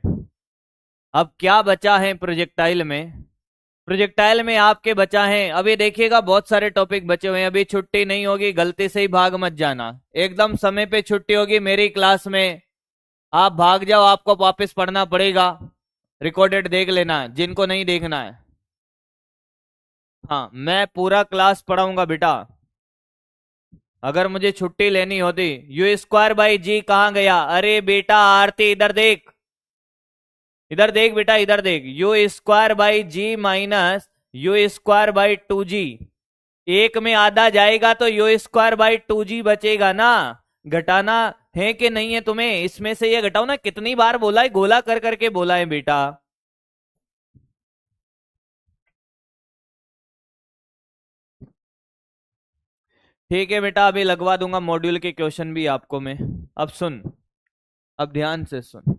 अब क्या बचा है प्रोजेक्टाइल में? प्रोजेक्टाइल में आपके बचा है, अभी देखिएगा बहुत सारे टॉपिक बचे हुए हैं, अभी छुट्टी नहीं होगी, गलती से ही भाग मत जाना। एकदम समय पे छुट्टी होगी मेरी क्लास में, आप भाग जाओ, आपको वापस पढ़ना पड़ेगा। रिकॉर्डेड देख लेना जिनको नहीं देखना है। हाँ, मैं पूरा क्लास पढ़ाऊंगा बेटा। अगर मुझे छुट्टी लेनी होती, यू स्क्वायर बाई जी कहाँ गया? अरे बेटा आरती इधर देख, इधर देख बेटा, इधर देख, u square by g minus u square by two g. एक में आधा जाएगा तो u square by two g बचेगा ना। घटाना है कि नहीं है तुम्हें? इसमें से ये घटाओ ना, कितनी बार बोला है, गोला कर करके बोला है बेटा। ठीक है बेटा, अभी लगवा दूंगा मॉड्यूल के क्वेश्चन भी आपको मैं। अब सुन, अब ध्यान से सुन।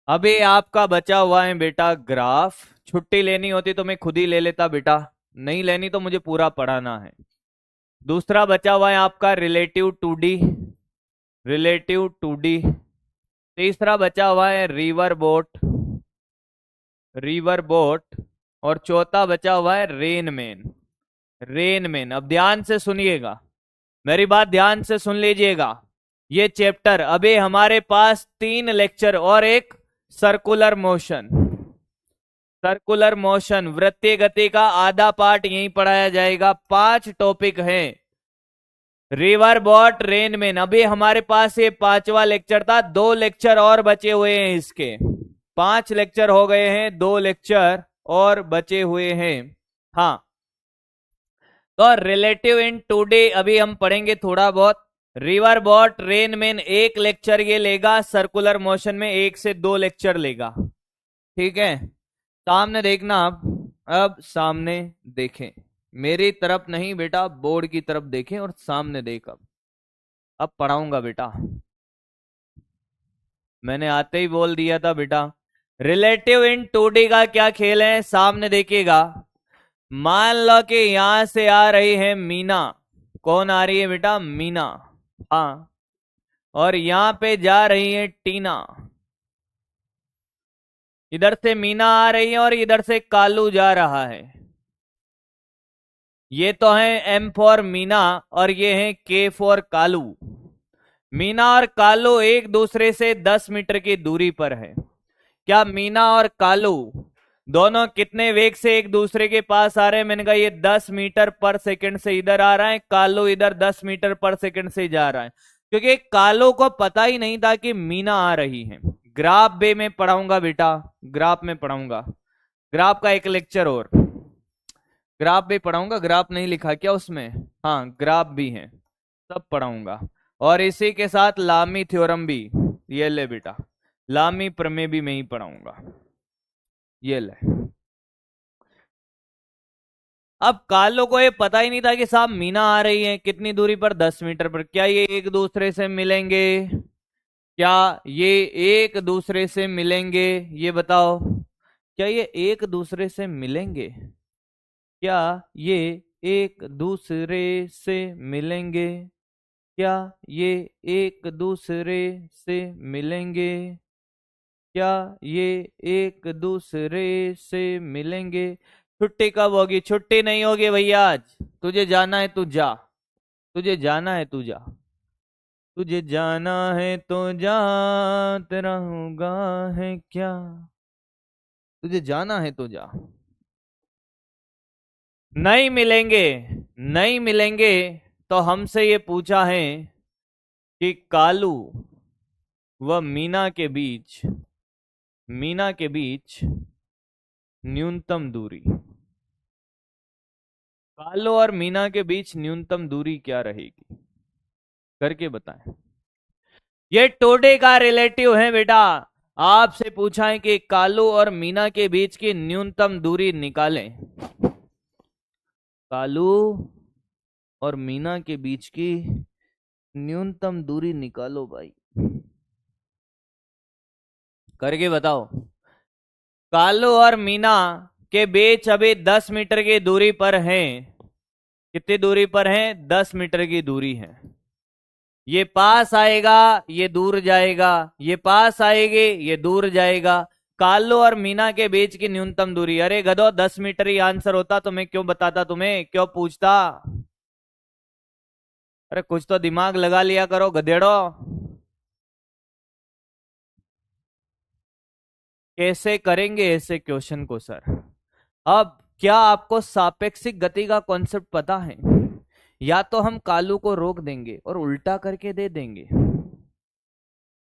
अभी आपका बचा हुआ है बेटा ग्राफ। छुट्टी लेनी होती तो मैं खुद ही ले लेता बेटा, नहीं लेनी तो मुझे पूरा पढ़ाना है। दूसरा बचा हुआ है आपका relative to D, relative to D. तीसरा बचा हुआ है रिवर बोट, रिवर बोट। और चौथा बचा हुआ है रेन मैन, रेन मैन। अब ध्यान से सुनिएगा, मेरी बात ध्यान से सुन लीजिएगा। ये चैप्टर, अभी हमारे पास 3 लेक्चर और एक सर्कुलर मोशन, सर्कुलर मोशन वृत्तीय गति का आधा पार्ट यहीं पढ़ाया जाएगा। 5 टॉपिक हैं, रिवर बोट रेनमैन। अभी हमारे पास ये 5वां लेक्चर था, 2 लेक्चर और बचे हुए हैं इसके। 5 लेक्चर हो गए हैं, 2 लेक्चर और बचे हुए हैं। हाँ, तो रिलेटिव इन टू डे अभी हम पढ़ेंगे थोड़ा बहुत। रिवर बोट रेनमैन 1 लेक्चर ये लेगा, सर्कुलर मोशन में 1 से 2 लेक्चर लेगा। ठीक है, सामने देखना आप, अब सामने देखें, मेरी तरफ नहीं बेटा, बोर्ड की तरफ देखें और सामने देख। अब पढ़ाऊंगा बेटा, मैंने आते ही बोल दिया था बेटा। रिलेटिव इन 2D का क्या खेल है, सामने देखिएगा। मान लो कि यहां से आ रही है मीना। कौन आ रही है बेटा? मीना। हाँ, और यहां पे जा रही है टीना। इधर से मीना आ रही है और इधर से कालू जा रहा है। ये तो है M फॉर मीना और ये है K फॉर कालू। मीना और कालू एक दूसरे से 10 मीटर की दूरी पर है। क्या मीना और कालू दोनों कितने वेग से एक दूसरे के पास आ रहे हैं? मैंने कहा ये 10 मीटर पर सेकंड से इधर आ रहा है, कालू इधर 10 मीटर पर सेकंड से जा रहा है। क्योंकि कालू को पता ही नहीं था कि मीना आ रही है। ग्राफ बे में पढ़ाऊंगा बेटा, ग्राफ में पढ़ाऊंगा, ग्राफ का 1 लेक्चर और ग्राफ भी पढ़ाऊंगा। ग्राफ नहीं लिखा क्या उसमें? हाँ, ग्राफ भी है, सब पढ़ाऊंगा। और इसी के साथ लामी थ्योरम भी, ये ले बेटा, लामी प्रमेय भी मैं ही पढ़ाऊंगा, ये ले। अब कालो को ये पता ही नहीं था कि साहब मीना आ रही है, कितनी दूरी पर? 10 मीटर पर। क्या ये एक दूसरे से मिलेंगे? क्या ये एक दूसरे से मिलेंगे? ये बताओ, क्या ये एक दूसरे से मिलेंगे? क्या ये एक दूसरे से मिलेंगे? क्या ये एक दूसरे से मिलेंगे? क्या ये एक दूसरे से मिलेंगे? छुट्टी कब होगी? छुट्टी नहीं होगी भैया आज। तुझे जाना है तू जा, तुझे जाना है तू जा, तुझे जाना है तो जा, तेरा होगा है क्या? तुझे जाना है तो जा। नहीं मिलेंगे, नहीं मिलेंगे। तो हमसे ये पूछा है कि कालू व मीना के बीच, मीना के बीच न्यूनतम दूरी, कालो और मीना के बीच न्यूनतम दूरी क्या रहेगी? करके बताएं। ये टोडे का रिलेटिव है बेटा। आपसे पूछा है कि कालू और मीना के बीच की न्यूनतम दूरी निकालें। कालू और मीना के बीच की न्यूनतम दूरी निकालो भाई, करके बताओ। कालू और मीना के बीच अभी 10 मीटर की दूरी पर हैं। कितनी दूरी पर है? 10 मीटर की दूरी है। ये पास आएगा, ये दूर जाएगा, ये पास आएगी, ये दूर जाएगा। कालो और मीना के बीच की न्यूनतम दूरी, अरे गधो 10 मीटर ही आंसर होता तो मैं क्यों बताता, तुम्हें क्यों पूछता? अरे कुछ तो दिमाग लगा लिया करो गधेड़ो। कैसे करेंगे ऐसे क्वेश्चन को सर? अब क्या आपको सापेक्षिक गति का कॉन्सेप्ट पता है? या तो हम कालू को रोक देंगे और उल्टा करके दे देंगे,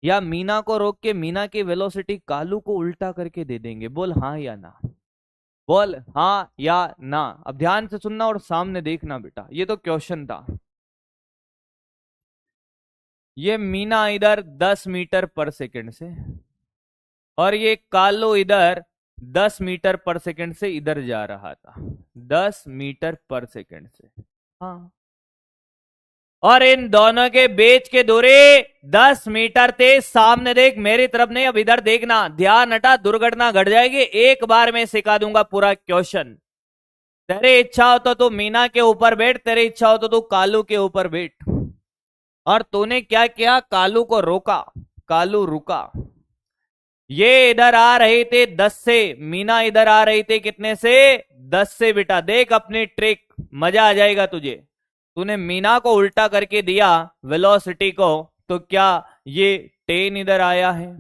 या मीना को रोक के मीना की वेलोसिटी कालू को उल्टा करके दे देंगे। बोल हाँ या ना, बोल हाँ या ना। अब ध्यान से सुनना और सामने देखना बेटा, ये तो क्वेश्चन था। ये मीना इधर 10 मीटर पर सेकंड से, और ये कालो इधर 10 मीटर पर सेकंड से इधर जा रहा था, 10 मीटर पर सेकंड से। हाँ, और इन दोनों के बीच की दूरी 10 मीटर थी। सामने देख, मेरी तरफ नहीं, अब इधर देखना, ध्यान हटा, दुर्घटना घट जाएगी। एक बार में सिखा दूंगा पूरा क्वेश्चन। तेरी इच्छा हो तो तू मीना के ऊपर बैठ, तेरी इच्छा हो तो तू कालू के ऊपर बैठ। और तूने क्या किया? कालू को रोका, कालू रुका। ये इधर आ रही थी 10 से, मीना इधर आ रही थी कितने से? 10 से। बेटा देख अपनी ट्रिक, मजा आ जाएगा तुझे। तूने मीना को उल्टा करके दिया वेलोसिटी को, तो क्या ये 10 इधर आया है?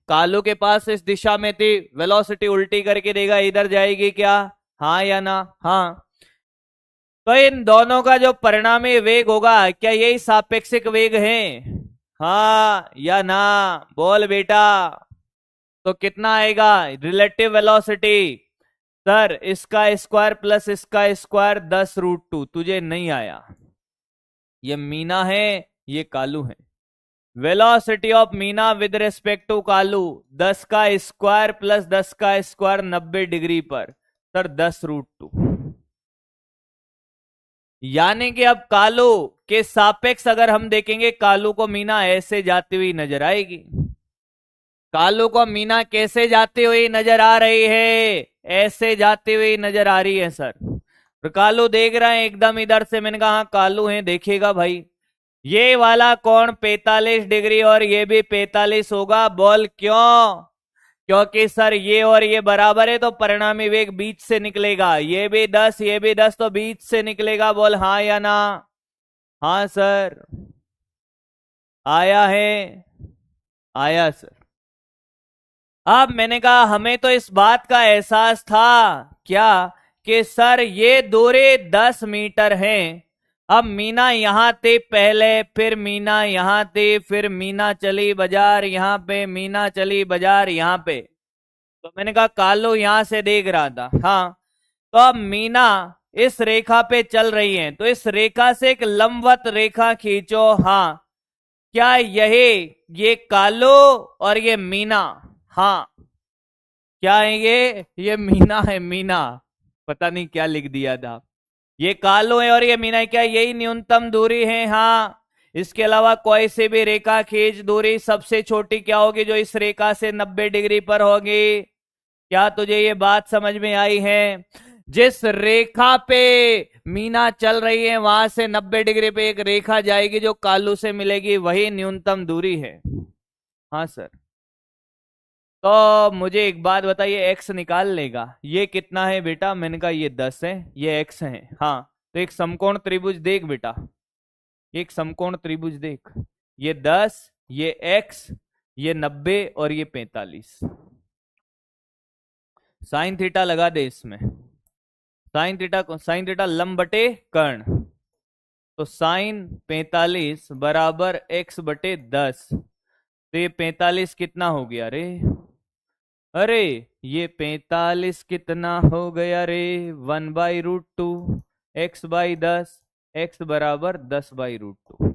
कालू के पास इस दिशा में थी, वेलोसिटी उल्टी करके देगा, इधर जाएगी क्या? हाँ या ना? हाँ। तो इन दोनों का जो परिणामी वेग होगा, क्या यही सापेक्षिक वेग है? हाँ या ना? बोल बेटा। तो कितना आएगा रिलेटिव वेलोसिटी? सर इसका स्क्वायर प्लस इसका स्क्वायर 10√2। तुझे नहीं आया? ये मीना है, ये कालू है। Velocity of Meena with respect to Kalu 10 का स्क्वायर प्लस 10 का स्क्वायर 90 डिग्री पर, सर 10√2। यानी कि अब कालू के सापेक्ष अगर हम देखेंगे, कालू को मीना ऐसे जाती हुई नजर आएगी। कालू को मीना कैसे जाती हुई नजर आ रही है? ऐसे जाती हुई नजर आ रही है सर। और कालू देख रहे हैं एकदम इधर से। मैंने कहा हाँ कालू है, देखेगा भाई। ये वाला कोण 45 डिग्री और ये भी 45 होगा। बोल क्यों? क्योंकि सर ये और ये बराबर है, तो परिणामी वेग बीच से निकलेगा। ये भी 10, ये भी 10, तो बीच से निकलेगा। बोल हाँ या ना? हाँ सर। आया है? आया सर। अब मैंने कहा हमें तो इस बात का एहसास था क्या, कि सर ये दूरी 10 मीटर है। अब मीना यहां थी पहले, फिर मीना यहां थी, फिर मीना चली बाजार यहां पे, मीना चली बाजार यहां पे। तो मैंने कहा कालू यहां से देख रहा था। हाँ, तो अब मीना इस रेखा पे चल रही है, तो इस रेखा से एक लंबवत रेखा खींचो। हाँ, क्या यही ये कालू और ये मीना? हाँ, क्या है ये मीना है, मीना। पता नहीं क्या लिख दिया था। ये कालू है और ये मीना है, क्या यही न्यूनतम दूरी है? हाँ। इसके अलावा कोई सी भी रेखा खींच, दूरी सबसे छोटी क्या होगी? जो इस रेखा से 90 डिग्री पर होगी। क्या तुझे ये बात समझ में आई है? जिस रेखा पे मीना चल रही है, वहां से 90 डिग्री पे एक रेखा जाएगी जो कालू से मिलेगी, वही न्यूनतम दूरी है। हाँ सर। तो मुझे एक बात बताइए, एक्स निकाल लेगा? ये कितना है बेटा? मैंने कहा ये 10 है, ये एक्स है। हाँ, तो एक समकोण त्रिभुज देख बेटा, एक समकोण त्रिभुज देख। ये 10, ये एक्स, ये 90 और ये 45। साइन थीटा लगा दे इसमें। साइन थीटा लंब बटे कर्ण। तो साइन 45 बराबर एक्स बटे 10। तो ये 45 कितना हो गया रे? अरे ये 45 कितना हो गया रे? 1/√2 x/10, x बराबर 10/√2।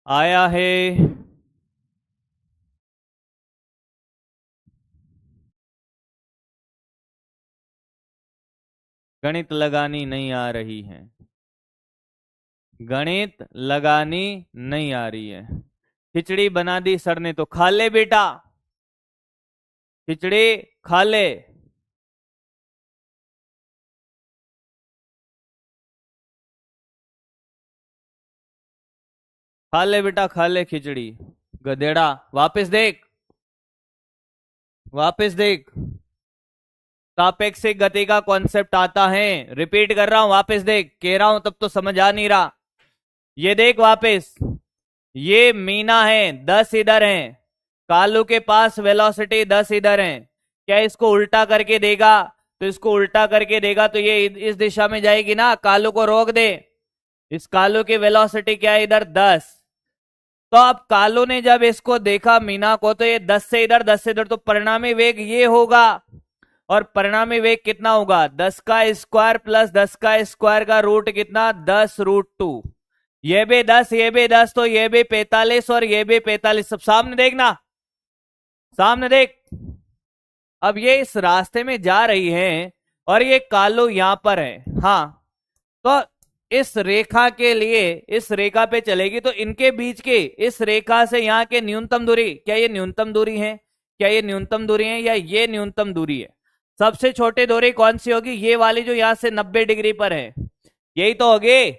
आया है? गणित लगानी नहीं आ रही है, गणित लगानी नहीं आ रही है। खिचड़ी बना दी सर ने, तो खा ले बेटा, खिचड़ी खा ले। खा ले बेटा, खा ले खिचड़ी, गधेड़ा। वापस देख, वापस देख। सापेक्षिक गति का कॉन्सेप्ट आता है, रिपीट कर रहा हूं, वापस देख, कह रहा हूं तब तो समझ आ नहीं रहा। ये देख वापस, ये मीना है, 10 इधर है, कालू के पास वेलोसिटी 10 इधर है। क्या इसको उल्टा करके देगा? तो इसको उल्टा करके देगा तो ये इस दिशा में जाएगी ना, कालू को रोक दे। इस कालू की वेलोसिटी क्या है इधर, 10। तो अब कालू ने जब इसको देखा मीना को, तो ये 10 से इधर 10 से इधर, तो परिणामी वेग ये होगा। और परिणामी वेग कितना होगा, 10 का स्क्वायर प्लस 10 का स्क्वायर का रूट कितना, 10√2। ये भी 10, ये भी 10, तो ये भी 45 और ये भी 45। सब सामने देखना, सामने देख। अब ये इस रास्ते में जा रही है और ये कालू यहां पर है। हाँ, तो इस रेखा के लिए, इस रेखा पे चलेगी तो इनके बीच के, इस रेखा से यहाँ के न्यूनतम दूरी, क्या ये न्यूनतम दूरी है? क्या ये न्यूनतम दूरी है या ये न्यूनतम दूरी है? सबसे छोटी दूरी कौन सी होगी, ये वाली जो यहां से 90 डिग्री पर है, यही तो होगी।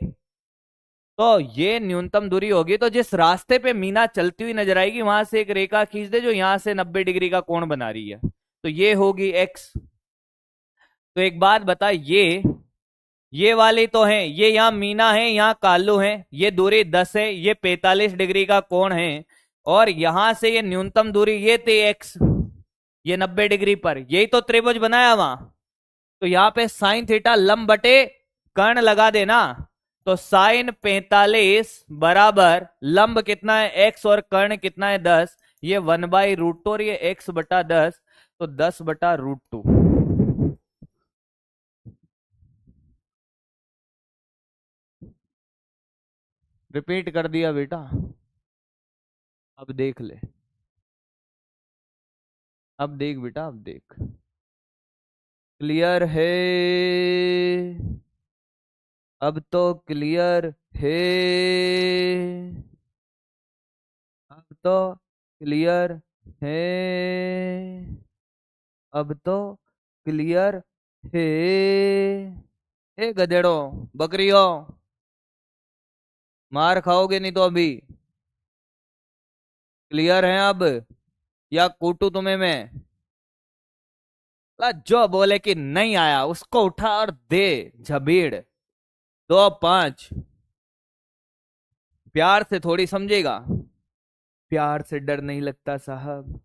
तो ये न्यूनतम दूरी होगी। तो जिस रास्ते पे मीना चलती हुई नजर आएगी, वहां से एक रेखा खींच दे जो यहां से 90 डिग्री का कोण बना रही है, तो ये होगी एक्स। तो एक बात बता, ये वाली तो है, ये यहाँ मीना है, यहाँ कालू है, ये दूरी 10 है, ये 45 डिग्री का कोण है। और यहां से ये न्यूनतम दूरी ये थी एक्स, ये 90 डिग्री पर, यही तो त्रिभुज बनाया वहां। तो यहाँ पे साइन थीटा लंब बटे कर्ण लगा देना। तो साइन 45 बराबर लंब कितना है, एक्स, और कर्ण कितना है, 10। ये 1/√2 और ये एक्स बटा 10, तो 10/√2। रिपीट कर दिया बेटा, अब देख ले, अब देख बेटा, अब देख। क्लियर है? अब तो क्लियर है, अब तो क्लियर है, अब तो क्लियर है। ए गधेड़ो, बकरियों, मार खाओगे नहीं तो अभी। क्लियर है अब, या कूटू तुम्हें मैं? जो बोले कि नहीं आया उसको उठा और दे झबीड़। 2-5, प्यार से थोड़ी समझेगा, प्यार से डर नहीं लगता साहब,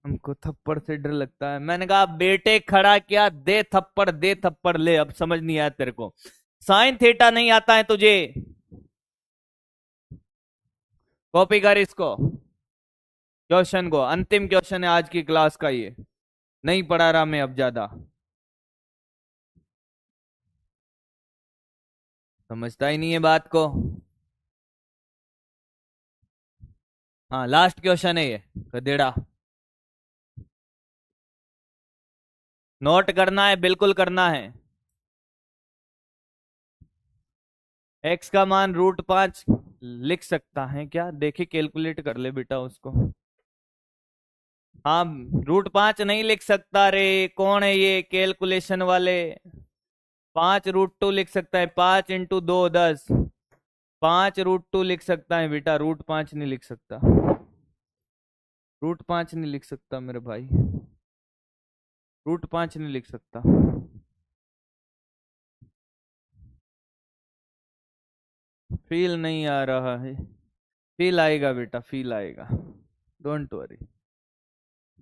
हमको थप्पड़ से डर लगता है। मैंने कहा बेटे खड़ा किया, दे थप्पड़, दे थप्पड़ ले। अब समझ नहीं आया तेरे को, साइन थीटा नहीं आता है तुझे, कॉपी कर इसको, क्वेश्चन को। अंतिम क्वेश्चन है आज की क्लास का, ये नहीं पढ़ा रहा मैं अब ज्यादा, समझता ही नहीं है बात को। हाँ, लास्ट क्वेश्चन है ये, गधेड़ा। नोट करना है, बिल्कुल करना है। एक्स का मान √5 लिख सकता है क्या? देखिए, कैलकुलेट कर ले बेटा उसको। हाँ, √5 नहीं लिख सकता रे, कौन है ये कैलकुलेशन वाले? 5√2 लिख सकता है, 5 × 2 10, 5√2 लिख सकता है बेटा, √5 नहीं लिख सकता, √5 नहीं लिख सकता मेरे भाई, √5 नहीं लिख सकता। फील नहीं आ रहा है, फील आएगा बेटा, फील आएगा, डोंट वरी।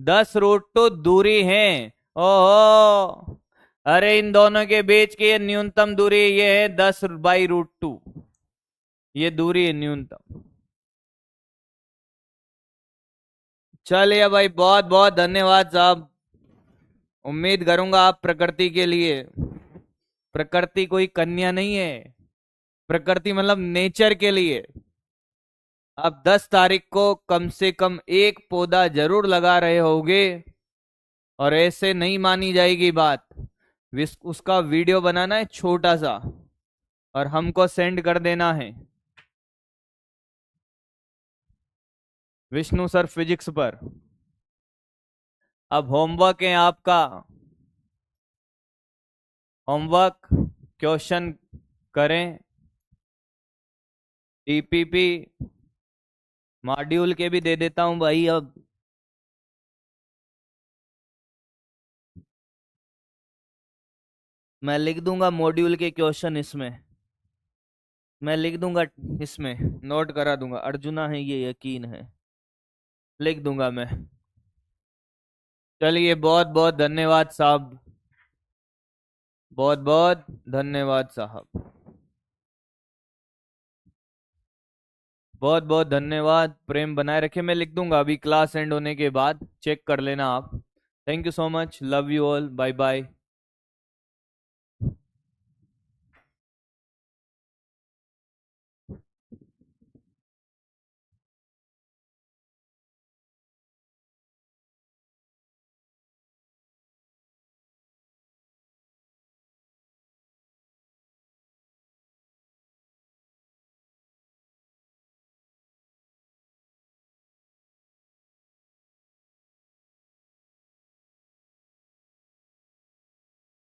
10√2 दूरी है। ओहो, अरे इन दोनों के बीच की ये न्यूनतम दूरी ये है 10/√2, ये दूरी है न्यूनतम। चलिए भाई, बहुत बहुत धन्यवाद साहब। उम्मीद करूंगा आप प्रकृति के लिए, प्रकृति कोई कन्या नहीं है, प्रकृति मतलब नेचर के लिए आप 10 तारीख को कम से कम एक पौधा जरूर लगा रहे होगे। और ऐसे नहीं मानी जाएगी बात, उसका वीडियो बनाना है छोटा सा और हमको सेंड कर देना है विष्णु सर फिजिक्स पर। अब होमवर्क है आपका, होमवर्क क्वेश्चन करें, टीपीपी मॉड्यूल के भी दे देता हूं भाई अब। मैं लिख दूंगा मॉड्यूल के क्वेश्चन इसमें, मैं लिख दूंगा इसमें, नोट करा दूंगा। अर्जुना है ये यकीन है, लिख दूंगा मैं। चलिए बहुत बहुत धन्यवाद साहब, बहुत बहुत धन्यवाद साहब, बहुत बहुत धन्यवाद। प्रेम बनाए रखे, मैं लिख दूंगा अभी क्लास एंड होने के बाद, चेक कर लेना आप। Thank you so much, love you all, bye bye.